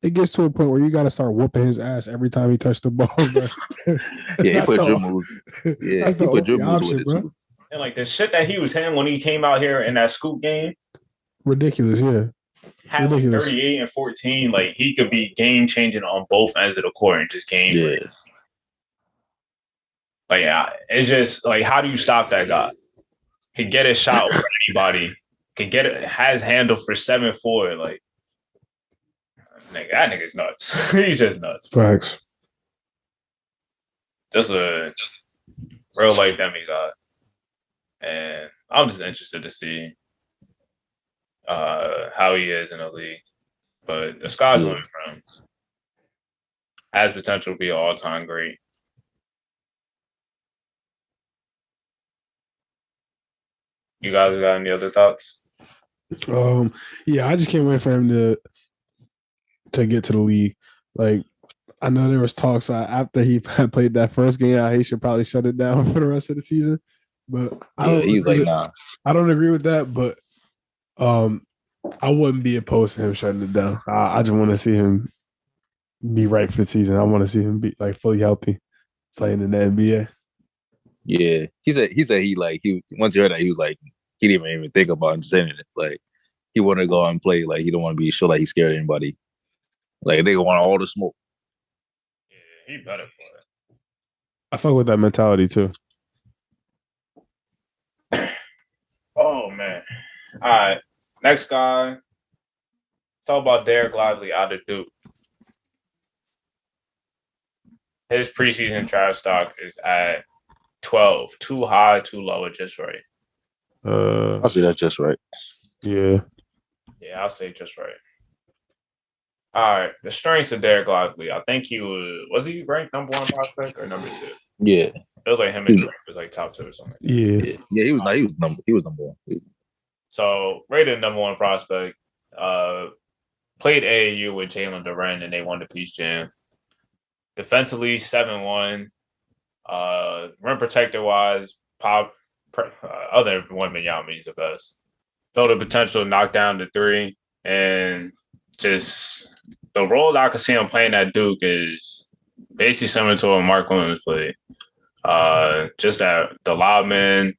it gets to a point where you got to start whooping his ass every time he touched the ball, bro.
Yeah, he put dribble moves. Yeah,
that's
he put dribble moves
option,
with it,
bro.
too.
And like the shit that he was hitting when he came out here in that scoop game.
Ridiculous, yeah.
Had like 38 and 14. Like he could be game changing on both ends of the court and just game.
Yeah.
Like, it's just like, how do you stop that guy? Can get a shot over anybody. Can get it. Has handle for 7'4". Like, nigga, that nigga's nuts. He's just nuts.
Facts.
Just a real life demigod. And I'm just interested to see how he is in the league. But the sky's the limit for him. Has potential to be an all-time great. You guys got any other thoughts?
Yeah, I just can't wait for him to get to the league. Like, I know there was talks after he played that first game, he should probably shut it down for the rest of the season. But
he's like, nah.
I don't agree with that, but I wouldn't be opposed to him shutting it down. I just want to see him be right for the season. I want to see him be like fully healthy, playing in the NBA.
Yeah, he said once he heard that, he was like, he didn't even think about saying it. Like, he wanted to go out and play. Like, he don't want to be sure like he's scared of anybody. Like, they want all the smoke.
Yeah, he better play.
I fuck with that mentality too.
Oh man! All right, next guy. Let's talk about Derek Lively out of Duke. His preseason draft stock is at 12. Too high, too low, or just right?
I'll say that's just right.
Yeah.
Yeah, I'll say just right. All right. The strengths of Derek Lively. I think he was he ranked number one prospect or number two?
Yeah.
It was like him and Drake was like top two or something.
Yeah.
Yeah, he was number one.
So rated number one prospect. Played AAU with Jalen Duren and they won the Peace Jam. Defensively, 7'1". Rim protector wise, other than Wembanyama, he's the best. Built the potential to knock down the three, and just the role that I could see him playing at Duke is basically similar to what Mark Williams played. Just that the lob man,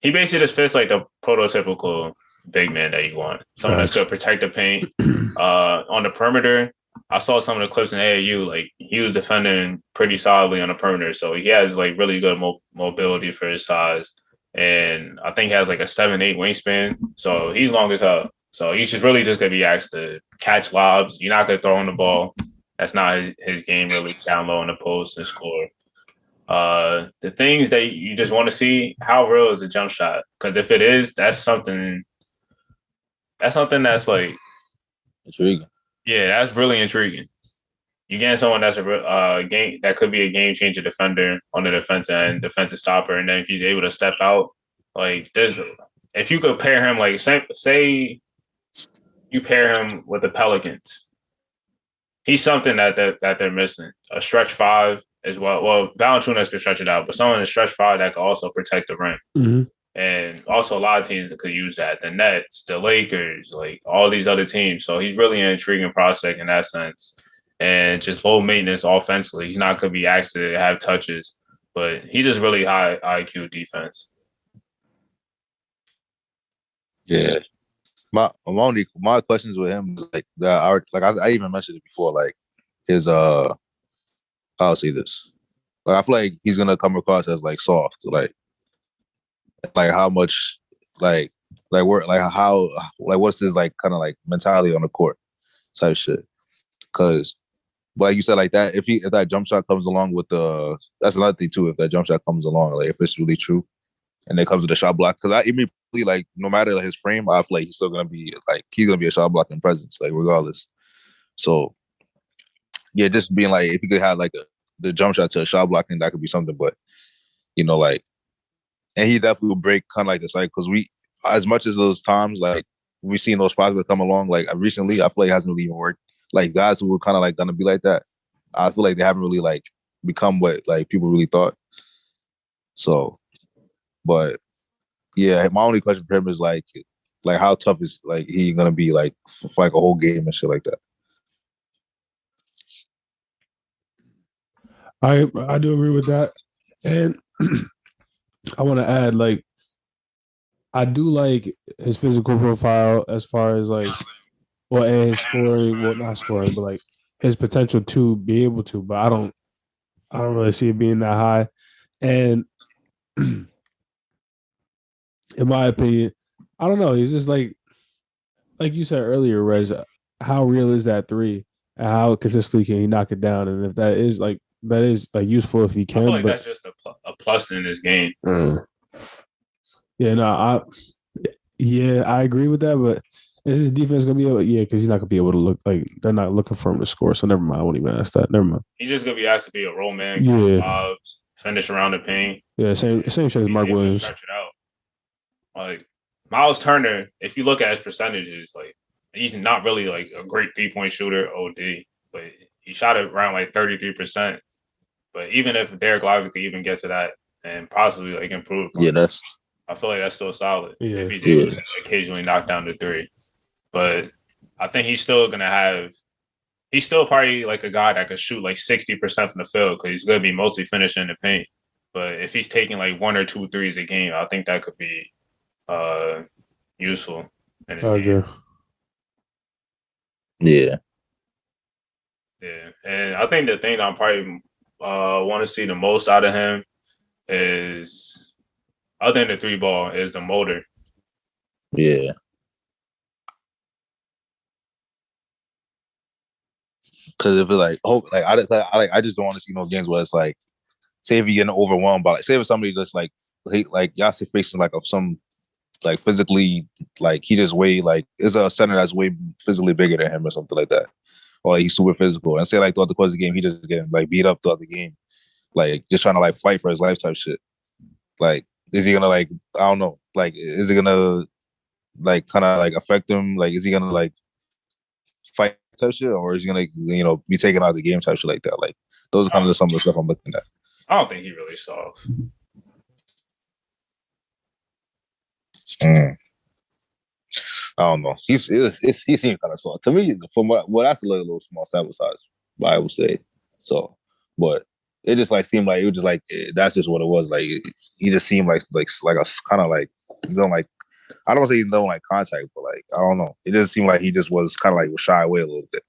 he basically just fits like the prototypical big man that you want. Someone that's going to protect the paint. On the perimeter, I saw some of the clips in AAU. Like, he was defending pretty solidly on the perimeter, so he has like really good mobility for his size. And I think he has like a 7'8" wingspan, so he's long as hell. So he's just really just gonna be asked to catch lobs. You're not gonna throw him the ball. That's not his game, really, down low in the post and score. The things that you just want to see, how real is a jump shot? Because if it is, that's something that's like
intriguing.
Yeah, that's really intriguing. You getting someone that's a game that could be a game changer defender on the defense end, defensive stopper, and then if he's able to step out, like if you could pair him, like say you pair him with the Pelicans, he's something that they're missing. A stretch five as well. Well, Valanciunas could stretch it out, but someone in stretch five that could also protect the rim.
Mm-hmm.
And also a lot of teams that could use that. The Nets, the Lakers, like all these other teams. So he's really an intriguing prospect in that sense. And just low maintenance offensively. He's not going to be asked to have touches, but he's just really high IQ defense.
Yeah. My questions with him is like that. I even mentioned it before. Like his I'll say this. Like I feel like he's gonna come across as like soft. Like how much like where like how like what's his like kind of like mentality on the court type shit. Because like you said, like that if that jump shot comes along with the that's another thing too. If that jump shot comes along, like if it's really true, and it comes to the shot block, because I immediately like no matter like, his frame, I feel like he's still gonna be like he's gonna be a shot blocking presence, like regardless. So yeah, just being like if you could have like the jump shot to a shot blocking, that could be something. But like, and he definitely will break kind of like the cycle because we as much as those times like we've seen those prospects come along like recently, I feel like it hasn't really even worked. Like guys who were kind of like gonna be like that, I feel like they haven't really like become what like people really thought. So, but yeah, my only question for him is like how tough is like he gonna be like for like a whole game and shit like that.
I do agree with that, and I want to add like I do like his physical profile as far as like and his scoring, well not scoring, but like his potential to be able to, but I don't really see it being that high. And in my opinion, I don't know. He's just like you said earlier, Rez. How real is that three? And how consistently can he knock it down? And if that is like useful if he can.
I feel like
but
that's just a plus in this game.
Yeah, no, I agree with that, but is his defense gonna be able? Yeah, because he's not gonna be able to look like they're not looking for him to score. So never mind. I won't even ask that. Never mind.
He's just gonna be asked to be a roll man,
Yeah,
lobs, finish around the paint.
yeah, same shit as Mark Williams.
Stretch it out. Like Miles Turner, if you look at his percentages, like he's not really like a great 3-point shooter, OD, but he shot it around like 33%. But even if Derek Lively could even get to that and possibly like improve, I feel like that's still solid if he's able to occasionally knock down the three. But I think he's still probably like a guy that could shoot like 60% from the field because he's going to be mostly finishing in the paint. But if he's taking like 1 or 2 threes a game, I think that could be useful in his game.
Yeah.
Yeah. And I think the thing that I'm probably want to see the most out of him is, other than the 3-ball, is the motor.
Yeah. Because if it's I just don't want to see no games where it's like, say if you're getting overwhelmed by, like, say if somebody just like y'all see facing like of some like physically like he just way like is a center that's way physically bigger than him or something like that, or like, he's super physical, and say like throughout the course of the game he just getting like beat up throughout the game, like just trying to like fight for his life type shit. Like, is he gonna like I don't know, like is it gonna like kind of like affect him? Like, is he gonna like fight type shit, or is he gonna be taken out of the game type shit like that? Like, those are kind of some of the stuff I'm looking at.
I don't think he really soft.
I don't know. He seems kind of soft to me. From that's a little small sample size, but I would say so. But it just like seemed like it was just like that's just what it was. Like he just seemed like a kind of like don't like. I don't say he don't like contact, but like I don't know. It just seemed like he just was kind of like shy away a little bit.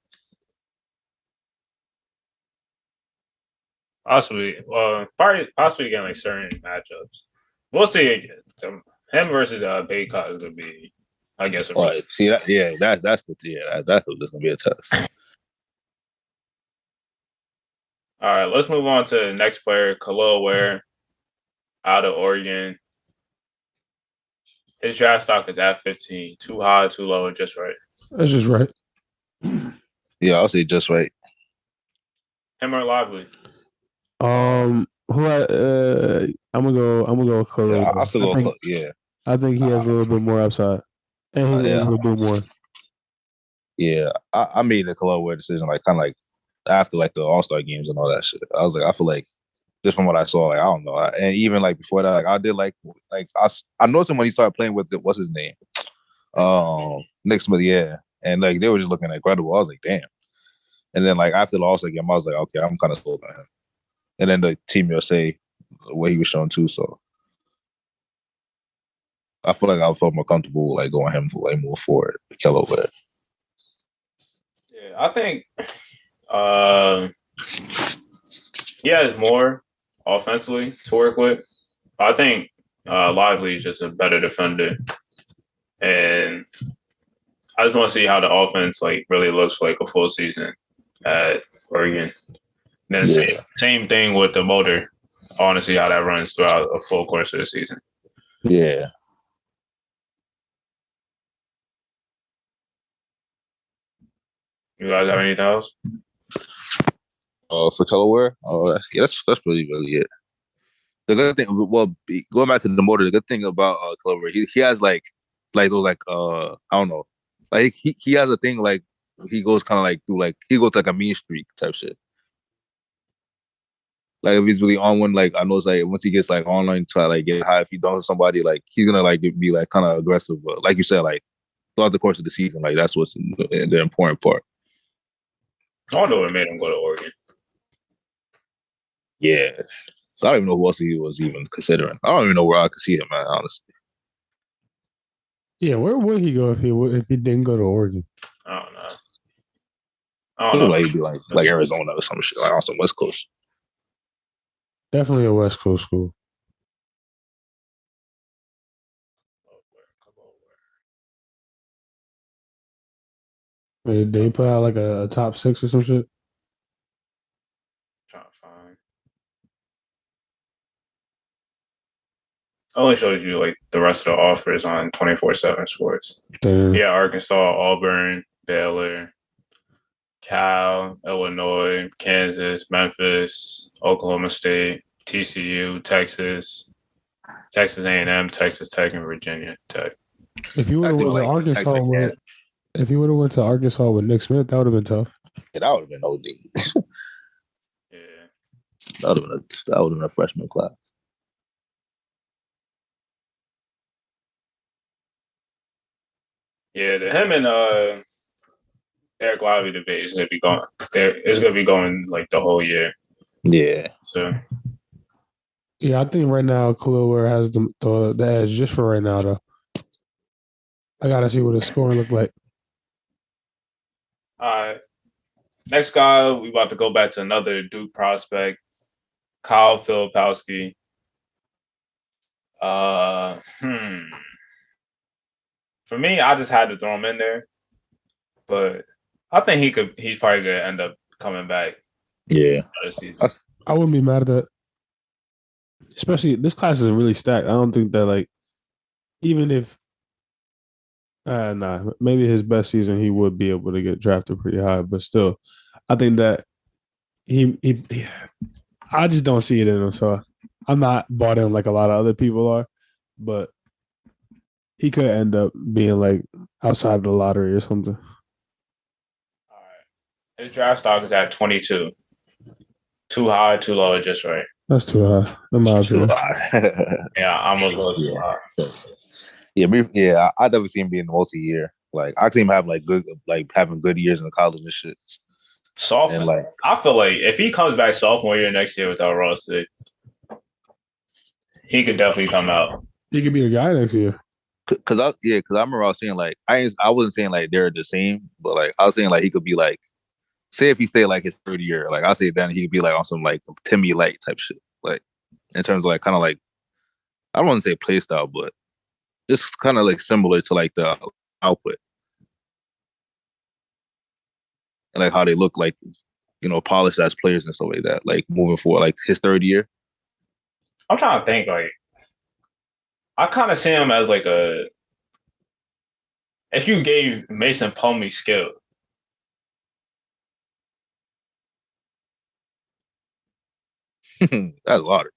Possibly again like certain matchups. We'll see. Him versus Baycott is gonna be, I guess.
See that? Yeah, that's just gonna be a test.
All right, let's move on to the next player, Khalil Ware, out of Oregon. His draft stock is at 15. Too high, too low, just right.
That's just right.
Yeah, I'll say just right.
Him or Lively?
I'm gonna go with Khalil.
Yeah, I still go. Yeah,
I think he has a little bit more upside, and he's a little bit more.
Yeah, I made the Khalil Ware decision like kind of like after like the All-Star games and all that shit. I was like, I feel like just from what I saw, like I don't know, and even like before that, like I did like I noticed him when he started playing with what's his name, Nick Smith, yeah, and like they were just looking incredible. I was like, damn. And then like after the All-Star game, I was like, okay, I'm kind of sold on him. And then the Team USA, what he was showing too, so. I feel like I felt more comfortable like going him for like more forward, Keloware.
Yeah, I think he has more offensively to work with. I think Lively is just a better defender, and I just want to see how the offense like really looks for like a full season at Oregon. And then same thing with the motor. I want to see how that runs throughout a full course of the season.
Yeah.
You guys have anything else?
For Keloware, that's really it. The good thing, well, going back to the motor, the good thing about Keloware, he has like those I don't know, like he has a thing like he goes kind of like through like he goes like a mean streak type shit. Like if he's really on one, like I know it's like once he gets like online to like get high, if he dunks somebody, like he's gonna like be like kind of aggressive. But like you said, like throughout the course of the season, like that's what's the important part.
I don't know what made him go to Oregon.
Yeah, so I don't even know who else he was even considering. I don't even know where I could see him, man. Honestly.
Yeah, where would he go if he didn't go to Oregon?
I don't know. I don't know.
Like he'd be like Arizona or some shit, like on some West Coast.
Definitely a West Coast school. They put out like a top 6 or some shit.
Trying to find. Only shows you like the rest of the offers on 24/7 Sports.
Damn.
Yeah, Arkansas, Auburn, Baylor, Cal, Illinois, Kansas, Memphis, Oklahoma State, TCU, Texas, Texas A&M, Texas Tech, and Virginia Tech.
If you would have went to Arkansas went to Arkansas with Nick Smith, that would have been tough.
Yeah, that would have been OD.
Yeah,
that would have been a freshman class.
yeah. Him and Eric Lively debate is gonna be going. It's gonna be going like the whole year.
Yeah.
So.
Yeah, I think right now Keloware has the edge just for right now though. I gotta see what his scoring look like.
All right. Next guy, we about to go back to another Duke prospect, Kyle Filipowski. For me, I just had to throw him in there, but I think he's probably gonna end up coming back.
Yeah,
I wouldn't be mad at that. Especially this class is really stacked. I don't think that like even if maybe his best season he would be able to get drafted pretty high, but still, I think that he I just don't see it in him. So I'm not bought in like a lot of other people are, but he could end up being like outside of the lottery or something.
All right. His draft stock is at 22. Too high, too low, just right.
That's too high.
Too high.
Yeah, I'm a little too high.
Yeah, I definitely see him being multi-year. Like I see him have having good years in the college and shit.
Sophomore, like I feel like if he comes back sophomore year next year without roster, he could definitely come out.
He could be the guy next year.
Cause I remember I was saying like I wasn't saying like they're the same, but like I was saying like he could be like, say if he stayed like his third year, like I say then he could be like on some like Timmy Light type shit, like in terms of like kind of like I don't want to say play style, but it's kind of like similar to like the output and like how they look like, polished as players and stuff like that. Like moving forward, like his third year.
I'm trying to think like. I kind of see him as like if you gave Mason Plumlee skill.
That's water.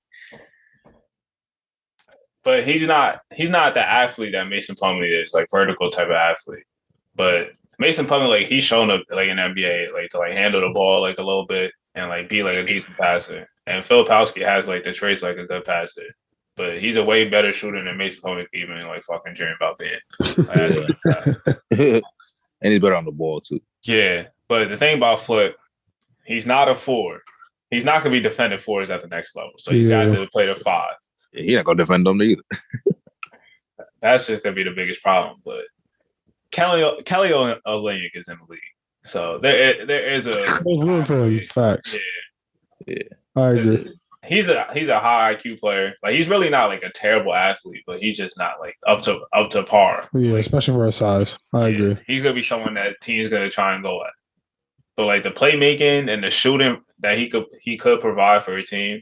But he's not the athlete that Mason Plumlee is, like vertical type of athlete. But Mason Plumlee, like he's shown up like in NBA, like to like handle the ball like a little bit and like be like a decent passer. And Filipowski has like the traits like a good passer. But he's a way better shooter than Mason Plumlee even like fucking dream about being.
And he's better on the ball too.
Yeah, but the thing about Flip, he's not a 4. He's not going to be defending 4s at the next level. So he's got to play the 5.
Yeah, he's not going to defend them either.
That's just gonna be the biggest problem. But Kelly Olynyk is in the league, so there is a
There's room for him. Facts.
Yeah.
I agree.
He's a high IQ player. Like he's really not like a terrible athlete, but he's just not like up to par.
Yeah,
like,
especially for his size. I agree.
He's gonna be someone that team's gonna try and go at. But like the playmaking and the shooting that he could provide for a team,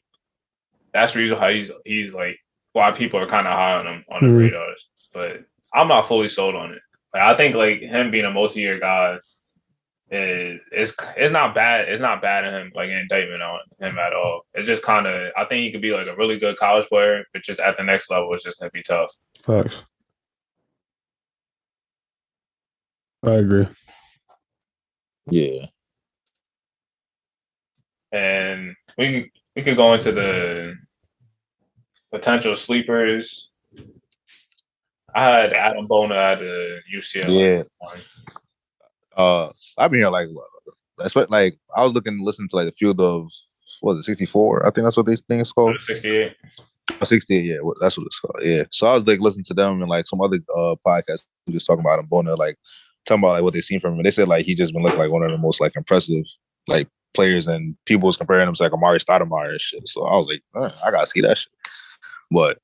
that's the reason how he's like why people are kind of high on him on the radars. But I'm not fully sold on it. Like, I think like him being a multi-year guy it's not bad. It's not bad in him, like an indictment on him at all. It's just kind of I think he could be like a really good college player, but just at the next level, it's just gonna be tough.
Facts. I agree.
Yeah.
And we could go into the potential sleepers. I had Adam Bona at the UCLA.
Yeah. I've been here like I was listening to like the field of what is it, 64? I think that's what this thing is called.
68.
68, yeah, that's what it's called. Yeah. So I was like listening to them and like some other podcasts just talking about him, Bona, like talking about like what they seen from him. And they said like he just been looking like one of the most like impressive like players, and people was comparing him to like Amari Stoudemire and shit. So I was like, I gotta see that shit. But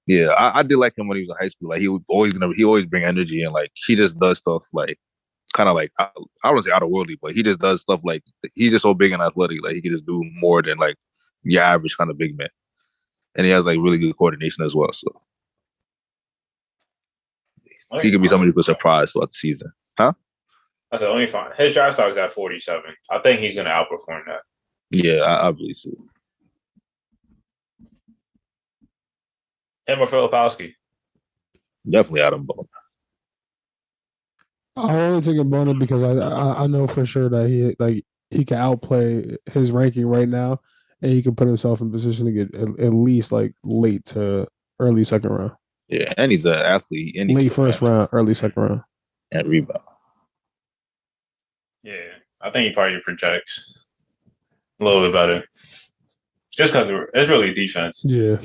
yeah, I did like him when he was in high school. Like he always bring energy, and like he just does stuff like kind of like I don't say otherworldly, but he just does stuff like he's just so big and athletic. Like he can just do more than like your average kind of big man, and he has like really good coordination as well. So he could be somebody who could surprise throughout the season, huh?
I said, let me find his draft stock is at 47. I think he's going to outperform that.
Yeah, I believe so.
Him or Filipowski?
Definitely Adam Bona.
I'm only taking Bona because I know for sure that he can outplay his ranking right now, and he can put himself in position to get at least like late to early second round.
Yeah, and he's an athlete. And
late first round, early second round,
and rebound.
Yeah, I think he probably projects a little bit better, just because it's really defense.
Yeah.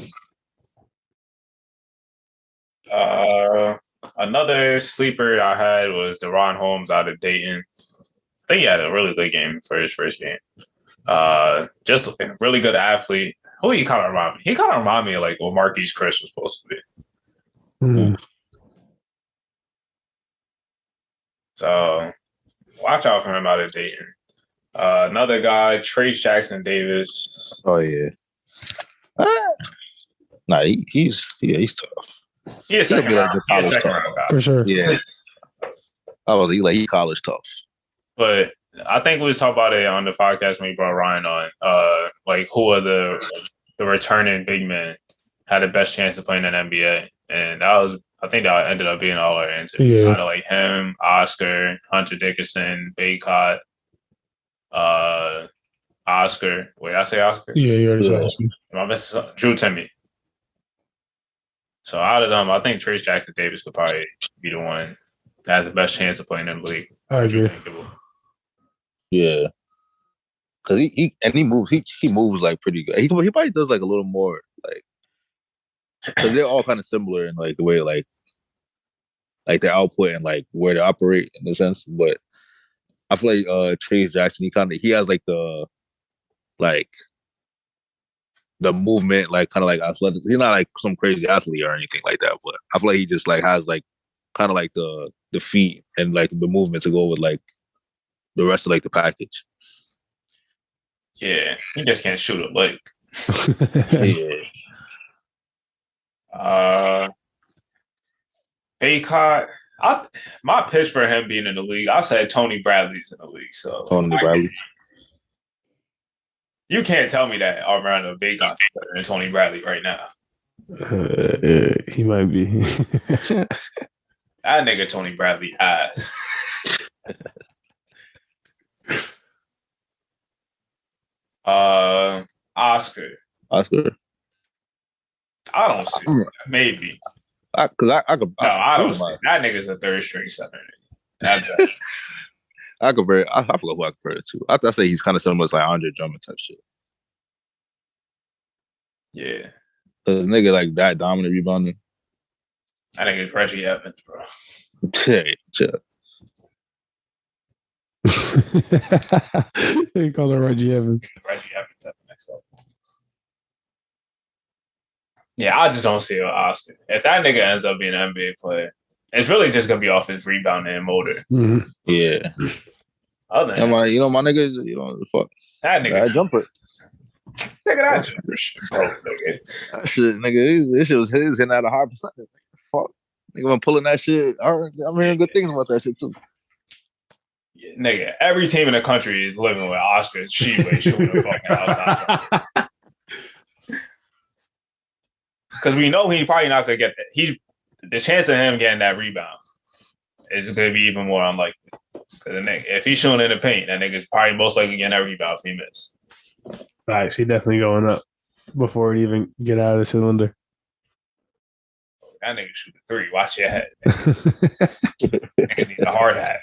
Another sleeper I had was Deron Holmes out of Dayton. I think he had a really good game for his first game. Just a really good athlete. Who he kind of remind me? He kind of remind me of like what Marquise Chris was supposed to be.
Mm-hmm.
So watch out for him out of Dayton. Another guy, Trace Jackson Davis.
Oh yeah. Nah, he's tough.
He's second round guy.
For sure.
Yeah. He college tough.
But I think we was talking about it on the podcast when we brought Ryan on. Like who are the returning big men had the best chance of playing in the NBA, and I think that ended up being all our answers.
Yeah.
Kind of like him, Oscar, Hunter Dickinson, Baycott, Oscar. Wait, I say Oscar?
Yeah, you already said Oscar.
Am I missing something? Drew Timmy. So out of them, I think Trace Jackson Davis could probably be the one that has the best chance of playing in the league.
I agree.
Yeah, because he moves like pretty good. He probably does like a little more like because they're all kind of similar in like the way like their output and like where they operate in a sense. But I feel like Trace Jackson he has like the movement, like kind of like athletic. He's not like some crazy athlete or anything like that, but I feel like he just like has like kind of like the feet and like the movement to go with like the rest of like the package.
Yeah, he just can't shoot a lick.
Yeah.
Baycott. My pitch for him being in the league, I said Tony Bradley's in the league. So
Tony Bradley.
You can't tell me that Armando Baycott's better than Tony Bradley right now.
He might be.
That nigga Tony Bradley ass. Oscar.
I
don't see that. Maybe.
I could.
I don't see that nigga's a third string center.
I forgot who I compare it to. I say he's kind of similar to like Andre Drummond type shit.
Yeah.
Cause nigga like that dominant rebounding.
I think it's Reggie Evans, bro.
Chill.
They call her Reggie Evans.
Reggie Evans at the next level. Yeah, I just don't see it with Oscar. If that nigga ends up being an NBA player, it's really just gonna be off his rebounding and motor.
Mm-hmm.
Yeah.
Other than
my niggas, the fuck.
that nigga
That jumper.
Check it out, jumper shit, bro, nigga.
That shit, nigga, this shit was his hitting at a high percentage. Fuck. Nigga, I'm pulling that shit. I'm hearing good things about that shit too.
Yeah, nigga, every team in the country is living with Oscar Sheway shooting the fucking outside. Because we know he's probably not gonna get that. The chance of him getting that rebound is gonna be even more unlikely. Because if he's shooting in the paint, that nigga's probably most likely getting that rebound if he missed.
Facts. He definitely going up before it even get out of the cylinder.
That nigga shoot a three. Watch your head. Niggas need a hard hat.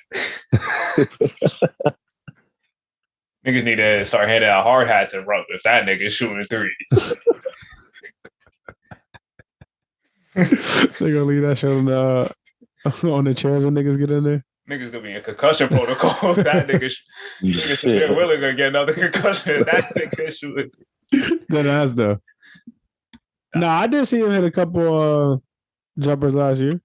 Niggas need to start handing out hard hats and rub if that nigga's shooting a three.
They gonna leave that shit on the chairs when niggas get in there.
Niggas gonna be in concussion protocol. That nigga really gonna get another concussion. That nigga shooting.
That ass though. Nah, I did see him hit a couple jumpers last year.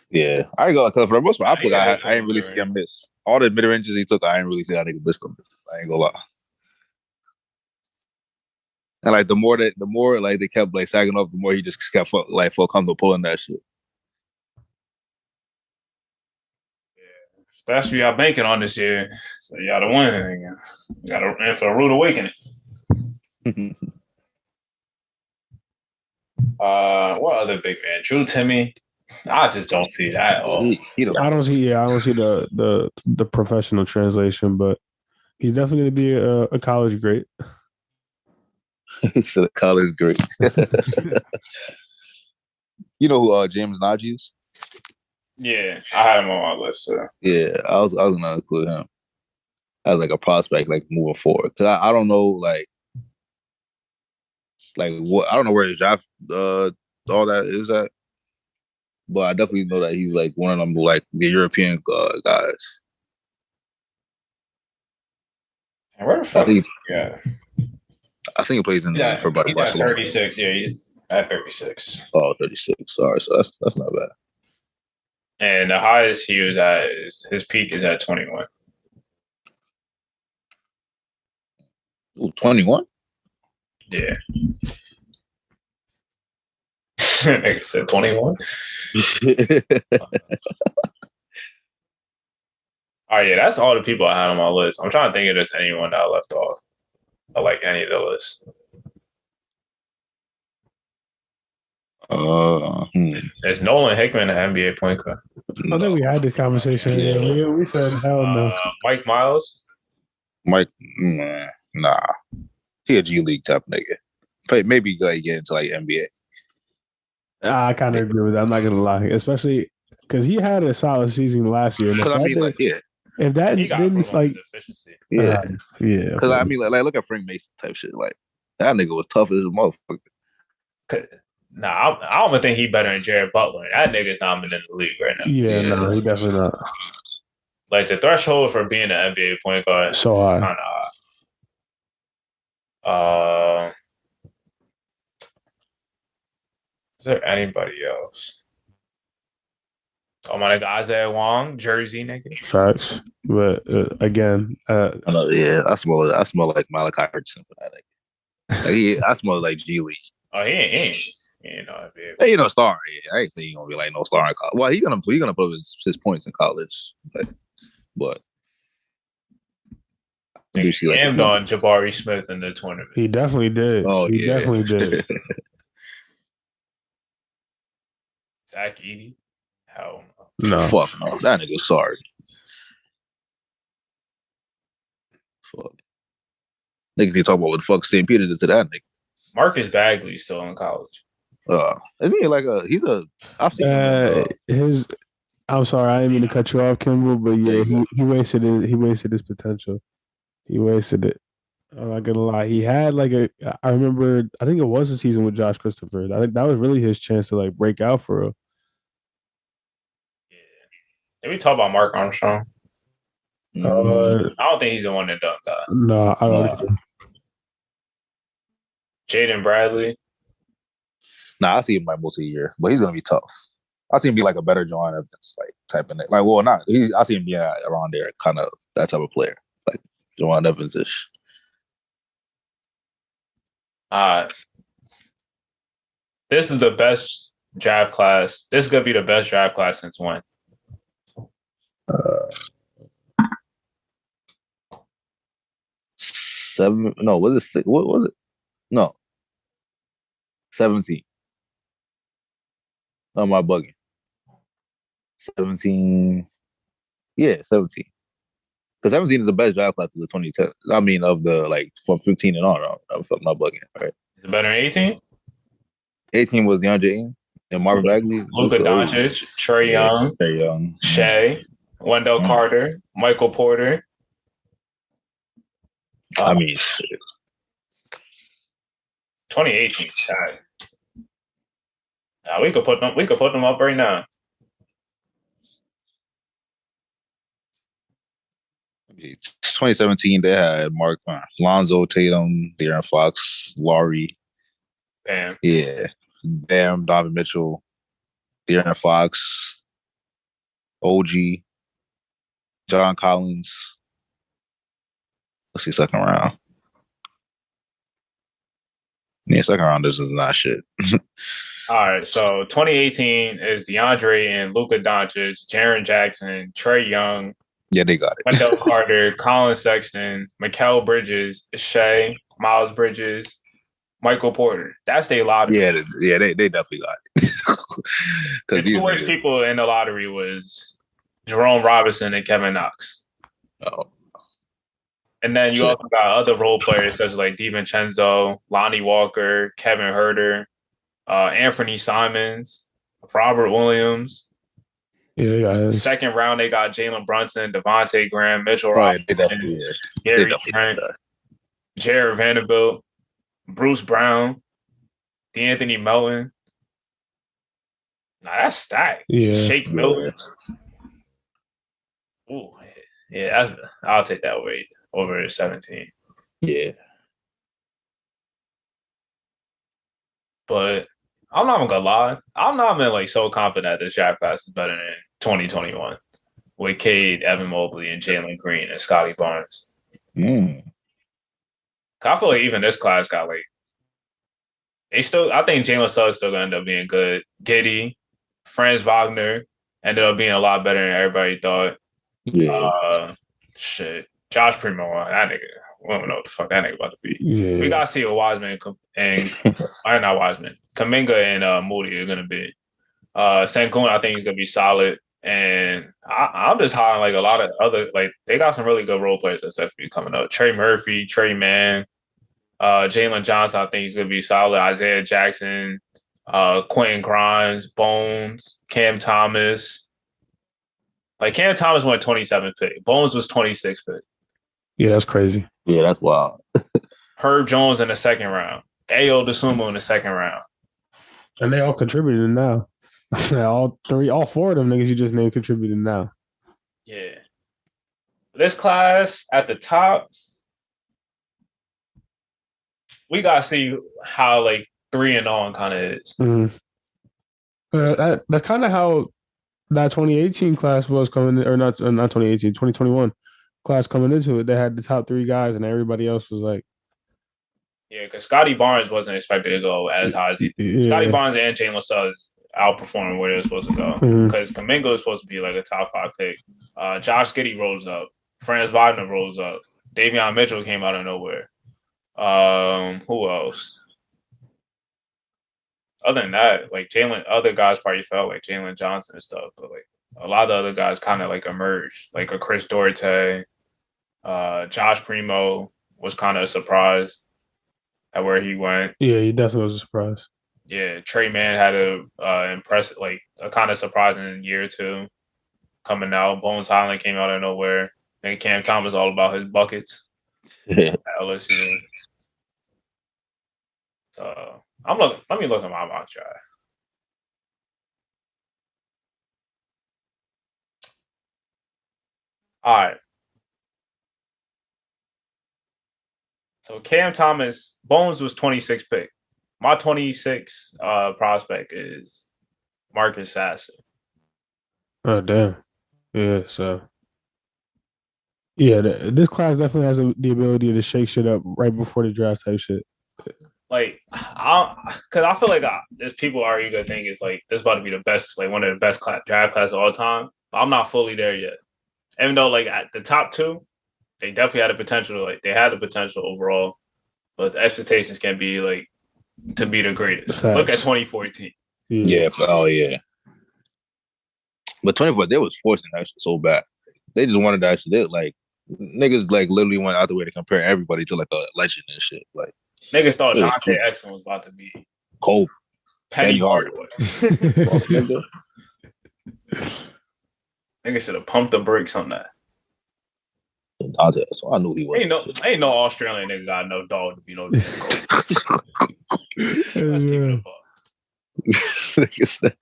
Yeah, I ain't gonna for the most part. I forgot I ain't really see him miss. All the mid ranges he took, I ain't really see that nigga miss them. I ain't gonna lie. And like the more like they kept like sagging off, the more he just got felt comfortable pulling that shit.
Yeah, that's what y'all banking on this year. So y'all to win. You gotta in for a rude awakening. What other big man? Drew Timmy. I just don't see that at all.
I don't see the professional translation, but he's definitely gonna be a college great.
He's a college great. You know who James Najee is?
Yeah, I had him on my list. So.
Yeah, I was gonna include him as like a prospect, like moving forward. Because I don't know, like what I don't know where his draft all that is at, but I definitely know that he's like one of them, like the European guys.
And where the fuck?
I think he plays in for Barcelona.
36, yeah, he's at 36.
Oh, 36. Sorry, so that's not bad.
And the highest he was at, his peak is at 21.
Ooh, 21?
Yeah. Nigga said 21. All right, yeah, that's all the people I had on my list. I'm trying to think if there's anyone that I left off. I like any of the list. Is Nolan Hickman an NBA point guard?
I think we had this conversation. Yeah, we said hell no.
Mike Miles?
Mike, nah. He a G League type nigga. Maybe like get into like NBA.
I kind of agree with that. I'm not gonna lie, especially because he had a solid season last year.
Because I mean,
if that didn't like efficiency,
yeah. Because I mean, like look at Frank Mason type shit. Like that nigga was tough as a motherfucker.
Nah, I don't even think he better than Jared Butler. That nigga's not in the league right now.
Yeah, no, he definitely not.
Like the threshold for being an NBA point guard
so high.
Kind of high. Is there anybody else? Oh my nigga, Isaiah Wong, Jersey nigga.
Facts, but again,
I know, yeah, I smell like Malachi Richardson for that nigga. I smell like G League.
Oh, he ain't no NBA.
Hey, star. Yeah, I ain't saying he gonna be like no star in college. Well, he gonna put his points in college, but
I do see like aimed on Jabari Smith in the tournament.
He definitely did.
Oh,
he definitely did.
Zach Edey? Hell
no. Fuck no. That nigga sorry. Fuck. Niggas need to talk about what the fuck St. Peter did to that nigga.
Marcus Bagley's still in college.
Isn't he like I've seen
him. I'm sorry, I didn't mean to cut you off, Kimball, but yeah, he wasted it. He wasted his potential. He wasted it. I'm not gonna lie. He had I remember, I think it was a season with Josh Christopher. I think that was really his chance to like break out for real.
Did we talk about Mark Armstrong?
Uh,
I don't think he's the one that done that.
no, I don't.
Nah.
Jaden Bradley.
Nah, I see him like most of the year, but he's gonna be tough. I see him be like a better John Evans, like type of like. Well, not. I see him being around there, kind of that type of player, like John Evans ish.
This is the best draft class. This is gonna be the best draft class since when?
Seven? No, was it six? What was it? No, 17. Oh, my bugging. 17. Yeah, 17. Because 17 is the best draft class of the 2010. I mean, of the like from 15 and on. If I'm not bugging, right?
Is it better than 18?
18 was DeAndre Ayton and Marvin Bagley,
Luka Doncic, Trae Young,
Trae Young,
Shea, Wendell Carter, Michael Porter.
I mean, shit.
2018. We could put them. We could put them up right now.
2017, they had Lonzo, Tatum, De'Aaron Fox, Laurie.
Bam.
Yeah. Bam, Donovan Mitchell, De'Aaron Fox, OG, John Collins. Let's see, second round. Yeah, second round, this is not shit.
All right, so 2018 is DeAndre and Luka Doncic, Jaren Jackson, Trae Young.
Yeah, they got it.
Wendell Carter, Colin Sexton, Mikal Bridges, Shea, Miles Bridges, Michael Porter. That's their lottery.
Yeah, they definitely got it.
The two worst people in the lottery was Jerome Robinson and Kevin Knox.
Oh.
And then you also got other role players such as like DiVincenzo, Lonnie Walker, Kevin Herter, Anthony Simons, Robert Williams.
Yeah.
Second round, they got Jalen Brunson, Devontae Graham, Mitchell Robinson, Gary Trent, Jared Vanderbilt, Bruce Brown, D'Anthony Melton. Nah, that's stacked.
Yeah.
Shake Milton. Ooh, yeah, I'll take that over 17.
Yeah.
But I'm not gonna lie. I'm not even like so confident that this draft class is better than 2021 with Cade, Evan Mobley, and Jalen Green and Scotty Barnes. I feel like even this class got like I think Jalen Suggs still gonna end up being good. Giddey, Franz Wagner ended up being a lot better than everybody thought.
Yeah.
Josh Primo, that nigga. We don't know what the fuck that nigga about to be.
Yeah.
We gotta see what Wiseman and not Wiseman, Kuminga and Moody are gonna be. Sengun, I think he's gonna be solid. And I'm just high on like a lot of other like they got some really good role players that's actually coming up. Trey Murphy, Trey Mann, Jalen Johnson, I think he's gonna be solid. Isaiah Jackson, Quentin Grimes, Bones, Cam Thomas. Like Cam Thomas went 27th pick. Bones was 26th pick.
Yeah, that's crazy.
Yeah, that's wild.
Herb Jones in the second round. Ayo Dosunmu in the second round.
And they all contributed now. all four of them niggas you just named contributed now.
Yeah. This class at the top, we gotta see how like 3 and on kind of is.
Mm-hmm. That's kind of how that 2018 class was coming, or not 2018, 2021 class coming into it. They had the top 3 guys, and everybody else was like,
yeah, because Scotty Barnes wasn't expected to go as high as he. Yeah. Scotty Barnes and Jalen Suggs outperforming where they were supposed to go because Kuminga was supposed to be like a top 5 pick. Josh Giddey rolls up. Franz Wagner rolls up. Davion Mitchell came out of nowhere. Who else? Other than that, like other guys probably felt like Jalen Johnson and stuff, but like a lot of the other guys kind of like emerged, like a Chris Duarte, Josh Primo was kind of a surprise at where he went.
Yeah, he definitely was a surprise.
Yeah, Trey Mann had a impressive, like a kind of surprising year too, coming out. Bones Highland came out of nowhere. And Cam Thomas all about his buckets at LSU. Let me look at my mock draft. All right. So Cam Thomas, Bones was 26 pick. My 26 prospect is Marcus Sasser.
Oh damn. Yeah. So yeah, this class definitely has the ability to shake shit up right before the draft type shit.
Like, because I feel like there's people argue that think it's like this about to be the best, like one of the best draft classes of all time. But I'm not fully there yet. Even though like at the top two, they definitely had the potential. Like they had the potential overall, but the expectations can be like to be the greatest.
Facts.
Look at 2014.
Yeah. Oh yeah. But 24, they was forcing that shit so bad. They just wanted that shit. They, like niggas like literally went out the way to compare everybody to like a legend and shit. Like
Niggas thought Dante Exum was about to be
Cole,
Penny
Hardaway.
Niggas should have pumped the brakes on that.
Dante, so I knew he was.
Ain't no Australian nigga got no dog to be no. Let's keep it a buck.
Nigga said,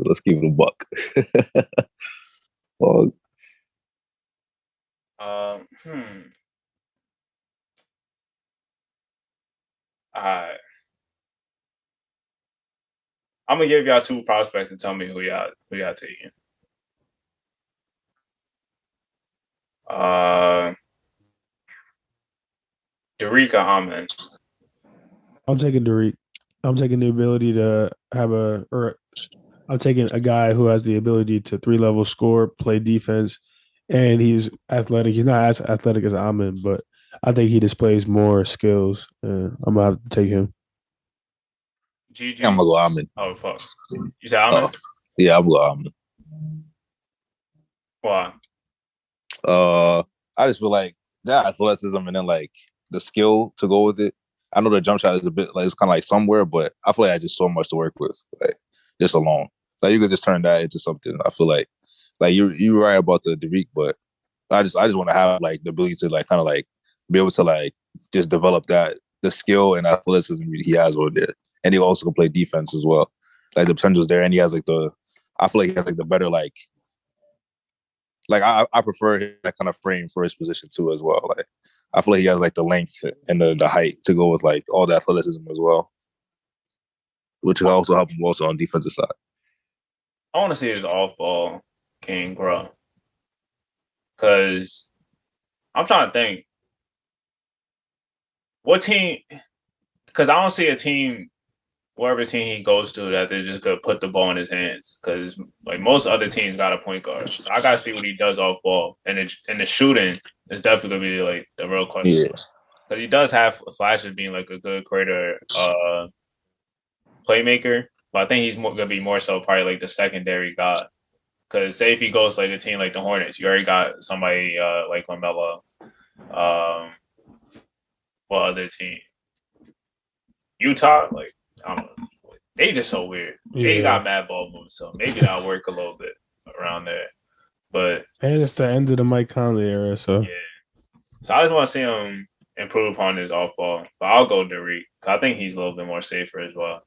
let's keep it a buck. Well,
All right. I'm gonna give y'all two prospects and tell me who y'all taking. Derek or Amen?
I'm taking Derek. I'm taking the ability to have I'm taking a guy who has the ability to 3-level score, play defense, and he's athletic. He's not as athletic as Amen, but I think he displays more skills. I'm gonna have to take him.
GG.
I'm gonna go Amen.
Oh fuck! You said Amen?
Yeah, I'm gonna go
Amen.
Why? I just feel like that athleticism and then like the skill to go with it. I know the jump shot is a bit like it's kind of like somewhere, but I feel like I just so much to work with, like just alone. Like you could just turn that into something. I feel like you're right about the Derek, but I just want to have like the ability to like kind of like be able to like just develop the skill and athleticism he has over there, and he also can play defense as well. Like the potential's there, and he has like I feel like he has like the better like I prefer that kind of frame for his position too as well. Like I feel like he has like the length and the height to go with like all the athleticism as well, which will also help him also on defensive side.
I want to see his off-ball game grow because I'm trying to think what team. Because I don't see a team, wherever team he goes to, that they're just gonna put the ball in his hands. Because like most other teams got a point guard, so I gotta see what he does off ball, and the shooting is definitely gonna be like the real question. Because he does have flashes of being like a good creator, playmaker, but I think he's gonna be more so probably like the secondary guy. Because say if he goes to, like a team like the Hornets, you already got somebody like LaMelo. What other team? Utah, like I don't know. They just so weird. They got mad ball moves, so maybe that'll work a little bit around there. But
and it's the end of the Mike Conley era, so
yeah. So I just want to see him improve upon his off ball. But I'll go Derek. I think he's a little bit more safer as well.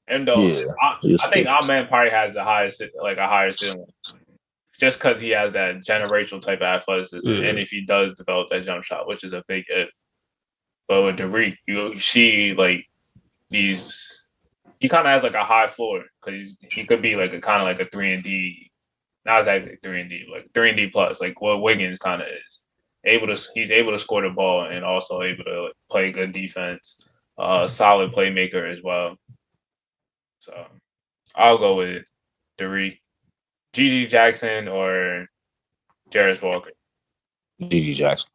And though I think Amen probably has a higher ceiling, just because he has that generational type of athleticism, and if he does develop that jump shot, which is a big if. But with Derek, you see like these, he kind of has like a high floor because he could be like a kind of like a 3-and-D, not exactly 3-and-D, like 3-and-D plus, like what Wiggins kind of is. He's able to score the ball and also able to like, play good defense, solid playmaker as well. So I'll go with Derek, G.G. Jackson or Jarris Walker.
G.G. Jackson.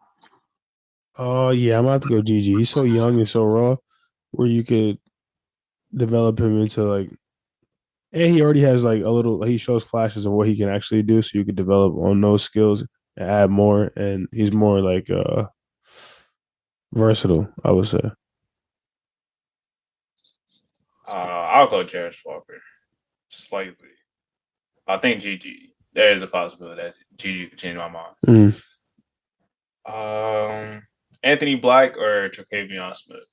Oh yeah, I'm about to go GG. He's so young and so raw, where you could develop him into like, and he already has like he shows flashes of what he can actually do, so you could develop on those skills and add more, and he's more like versatile, I would say.
I'll go Jarris Walker slightly. I think GG. There is a possibility that GG could change my mind. Anthony Black or Tre'Quavion Smith?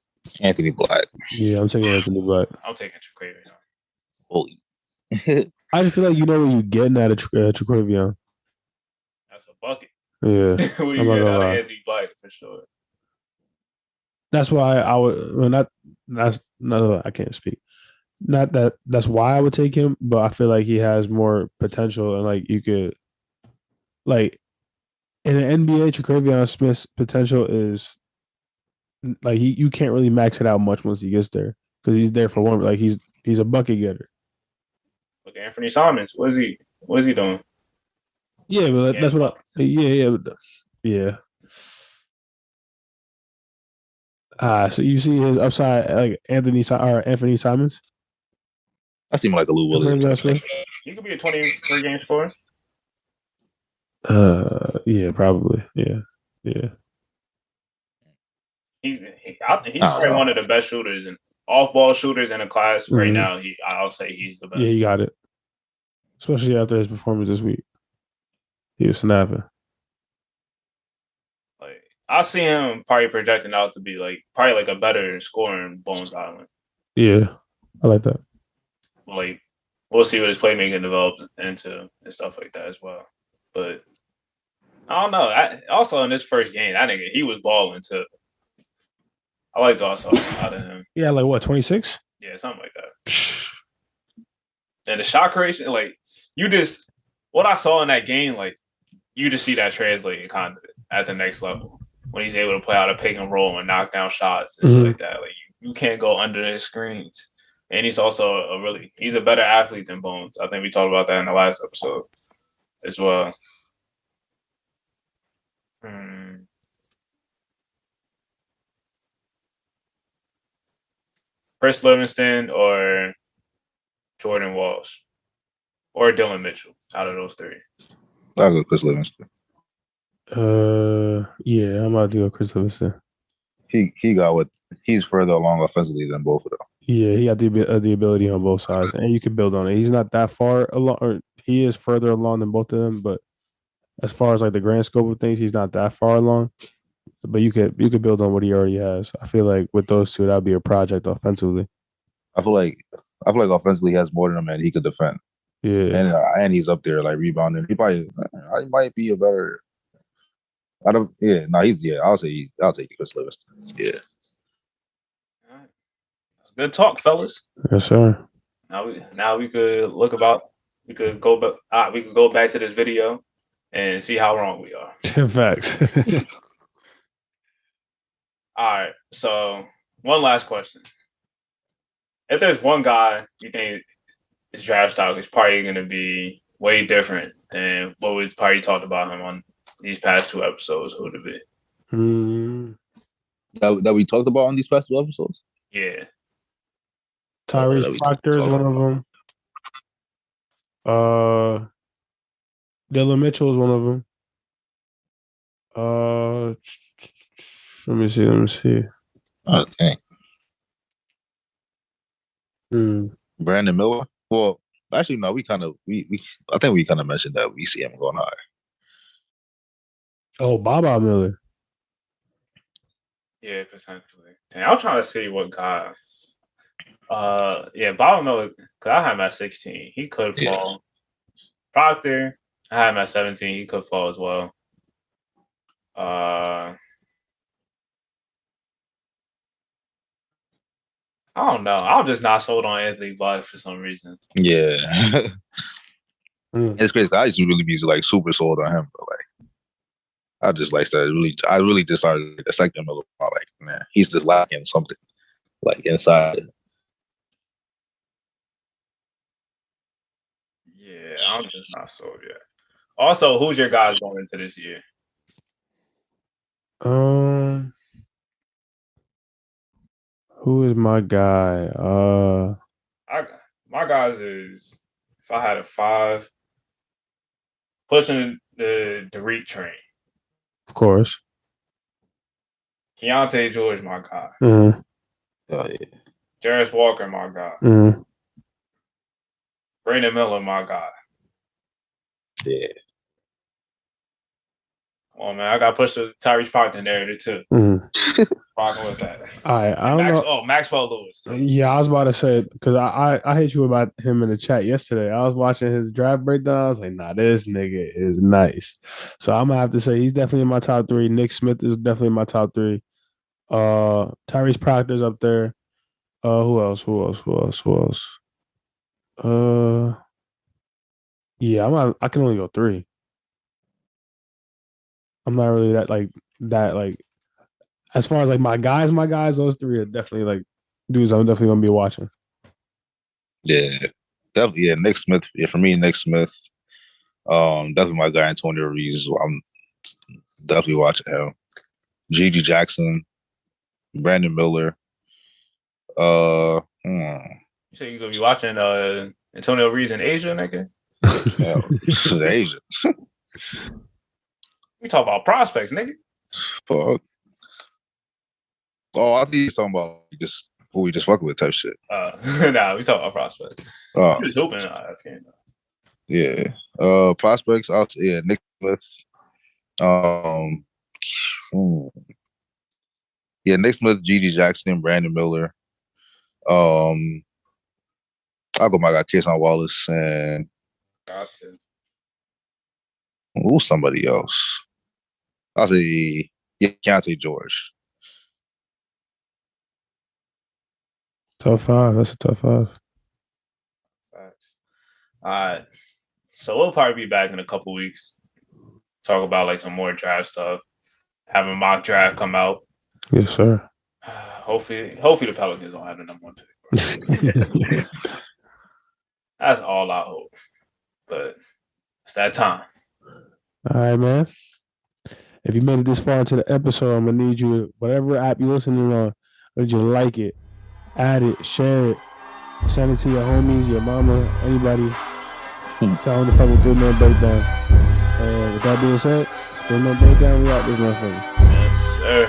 Anthony Black.
Yeah, I'm taking Anthony Black.
I'm taking Tre'Quavion.
Holy.
I just feel like you know what you're getting at a Tre'Quavion.
That's a bucket.
Yeah,
What do
I'm
you
not
get
gonna
out of
lie.
Anthony Black for sure?
That's why I would. Well, not that's no, I can't speak. Not that that's why I would take him, but I feel like he has more potential and like you could like in the NBA, Traquavion Smith's potential is like you can't really max it out much once he gets there because he's there for one. Like he's a bucket getter.
Look at Anthony Simons. What is he? What is he doing?
Yeah, but
Yeah,
that's what.
buckets.
Yeah. So you see his upside, like Anthony Simons,
I seem like a Lou Williams.
Traquavion Smith.
He could be a 20 per game scorer.
Yeah, probably. Yeah.
He's
I don't
probably
know.
one of the best shooters and off ball shooters in the class right
Mhm.
now. I'll say he's the best.
Yeah, he got it. Especially after his performance this week, he was snapping.
Like I see him probably projecting out to be probably like a better scorer in Bones Island.
Yeah, I like that.
Like we'll see what his playmaking develops into and stuff like that as well. But I don't know. Also in this first game, that nigga he was balling too. I like also out of him.
Yeah, like what 26?
Yeah, something like that. And the shot creation, like you just what I saw in that game, like you just see that translating kind of at the next level when he's able to play out a pick and roll and knock down shots and shit like that. Like you can't go under the screens. And he's also he's a better athlete than Bones. I think we talked about that in the last episode as well. Chris Livingston or Jordan Walsh or Dylan Mitchell out of those three.
I'll go Chris Livingston.
Yeah, I'm about to go Chris Livingston.
He got what he's further along offensively than both of them.
Yeah, he got the ability on both sides, and you can build on it. He's not that far along, or he is further along than both of them, but as far as like the grand scope of things, he's not that far along. But you could build on what he already has. I feel like with those two, that'd be a project offensively.
I feel like offensively he has more than him and he could defend.
Yeah,
And he's up there like rebounding. He might be a better. I'll take Chris Livingston. Yeah.
All right. That's good talk, fellas.
yes, sir.
Now we could we could go back to this video and see how wrong we are.
Facts.
All right. So one last question. If there's one guy you think his draft stock is probably going to be way different than what we've probably talked about him on these past two episodes, who would it be?
That we talked about on these past two episodes?
Yeah.
Tyrese Proctor is one of them. Dylan Mitchell is one of them. Let me see.
Oh, dang. Brandon Miller. Well, actually, no. I think we kind of mentioned that we see him going higher.
Oh, Baba Miller.
Yeah, potentially. I'm trying to see what guy. Baba Miller. Because I had him at 16. He could fall. Yeah. Proctor. I had him at 17. He could fall as well. I don't know. I'm just not sold on Anthony Black for some reason.
Yeah. It's crazy. I used to really be like super sold on him, but like I just like started I really just started to dissect him a little more. Like, man, he's just lacking something like inside.
Yeah, I'm just not sold yet. Also, who's your guys going into this year?
Who is my guy?
My guys is if I had a 5, pushing the Derek train.
Of course.
Keontae George, my guy.
Mm-hmm.
Oh yeah.
Jarris Walker, my guy.
Mm-hmm.
Brandon Miller, my guy.
Yeah.
Oh man, I got pushed to Tyrese Parker narrative too.
Mm.
Rocking with that.
All right, I don't know.
Oh, Maxwell Lewis. Too.
Yeah, I was about to say because I hit you about him in the chat yesterday. I was watching his draft breakdown. I was like, nah, this nigga is nice. So I'm gonna have to say he's definitely in my top 3. Nick Smith is definitely in my top 3. Tyrese Proctor's up there. Who else? Yeah, I can only go 3. I'm not really that as far as like my guys, those 3 are definitely like dudes I'm definitely gonna be watching.
Yeah, definitely. Yeah, Nick Smith. Yeah, for me, Nick Smith. Definitely my guy, Antonio Reeves. I'm definitely watching him. Gigi Jackson, Brandon Miller.
You say you're gonna be watching Antonio Reeves in Asia, nigga?
Yeah, Asia.
We talk about prospects, nigga.
Fuck. Oh, I think you're talking about just who we just fucking with type shit.
Nah, we talk about prospects. I'm just hoping that's game.
Yeah. Prospects. Nick Smith. Yeah, Nick Smith, Gigi Jackson, Brandon Miller. I'll go my guy Kason Wallace and who's somebody else. I'll say Keontae George.
Top 5. That's a top 5.
Facts. All right. So we'll probably be back in a couple weeks. Talk about like some more draft stuff. Have a mock draft come out.
Yes, sir.
Hopefully the Pelicans don't have the number 1 pick. That's all I hope. But it's that time.
All right, man. If you made it this far into the episode, I'm gonna need you, whatever app you're listening on, I need you to like it, add it, share it, send it to your homies, your mama, anybody. Tell them to fuck with 3 Man Breakdown. And with that being said, 3 Man Breakdown, we out this motherfucker.
Yes, sir.